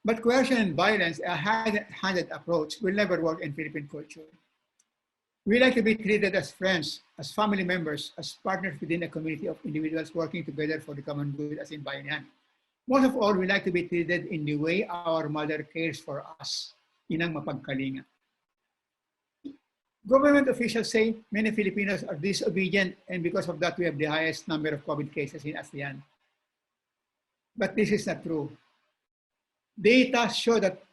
But coercion and violence, a hand-handed approach, will never work in Philippine culture. We like to be treated as friends, as family members, as partners within a community of individuals working together for the common good as in bayan. Most of all, we like to be treated in the way our mother cares for us. Yun ang mapagkalinga. Government officials say many Filipinos are disobedient and because of that we have the highest number of COVID cases in ASEAN. But this is not true. Data show that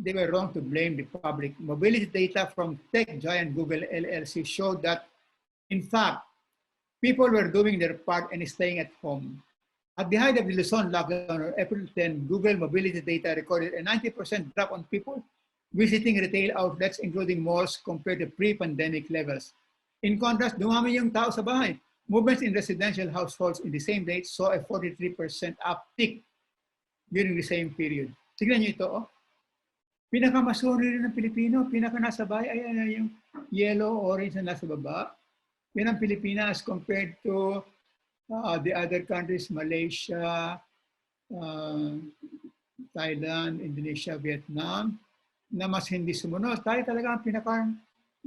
they were wrong to blame the public. Mobility data from tech giant Google LLC showed that, in fact, people were doing their part and staying at home. At the height of the Luzon lockdown on April 10, Google mobility data recorded a 90% drop on people visiting retail outlets, including malls, compared to pre-pandemic levels. In contrast, dumami yung tao sa bahay. Movements in residential households in the same date saw a 43% uptick during the same period. Tignan niyo ito, oh. Pinakamasuri rin ng Pilipino, pinaka nasa bahay, ay yung yellow, orange na nasa baba. Yan ang Pilipinas compared to the other countries, Malaysia, Thailand, Indonesia, Vietnam, na mas hindi sumunod. Tayo talaga ang pinaka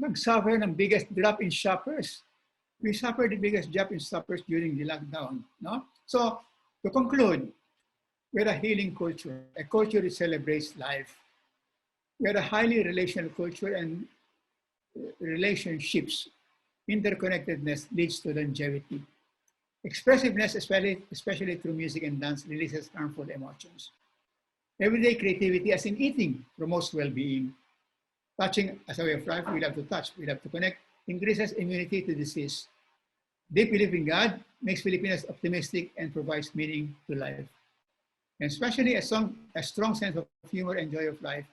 nag-suffer ng biggest drop in shoppers. We suffered the biggest drop in shoppers during the lockdown. No? So, to conclude, we're a healing culture, a culture that celebrates life. We're a highly relational culture, and relationships, interconnectedness leads to longevity. Expressiveness, especially through music and dance, releases harmful emotions. Everyday creativity, as in eating, promotes well-being. Touching as a way of life, we love to touch, we love to connect, increases immunity to disease. Deep belief in God makes Filipinos optimistic and provides meaning to life. And especially a strong sense of humor and joy of life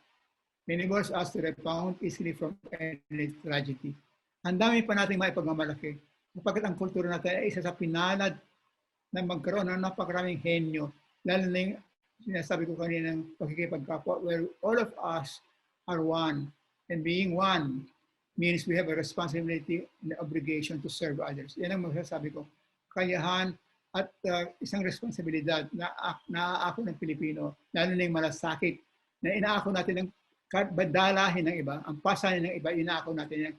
enables us to rebound easily from any tragedy. Ang dami pa nating may pagmamalaki. Kapagkat ang kultura natin ay isa sa pinalad na magkaroon ng napakaraming henyo, lalo na yung sinasabi ko kanina ng pagkikipagkapwa, where all of us are one. And being one means we have a responsibility and obligation to serve others. Yan ang masasabi ko. Kayahan at isang responsibilidad na naaako ng Pilipino, lalo na yung malasakit, na inaako natin ng dalahin ng iba, ang pasanin ng iba, inaako natin yung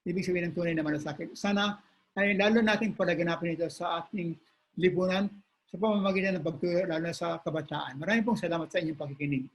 ibig sabihin ng tunay na malasakit. Sana ay lalo nating palaganapin ito sa ating lipunan sa pamamagitan ng pagturo, lalo na sa kabataan. Maraming pong salamat sa inyong pakikinig.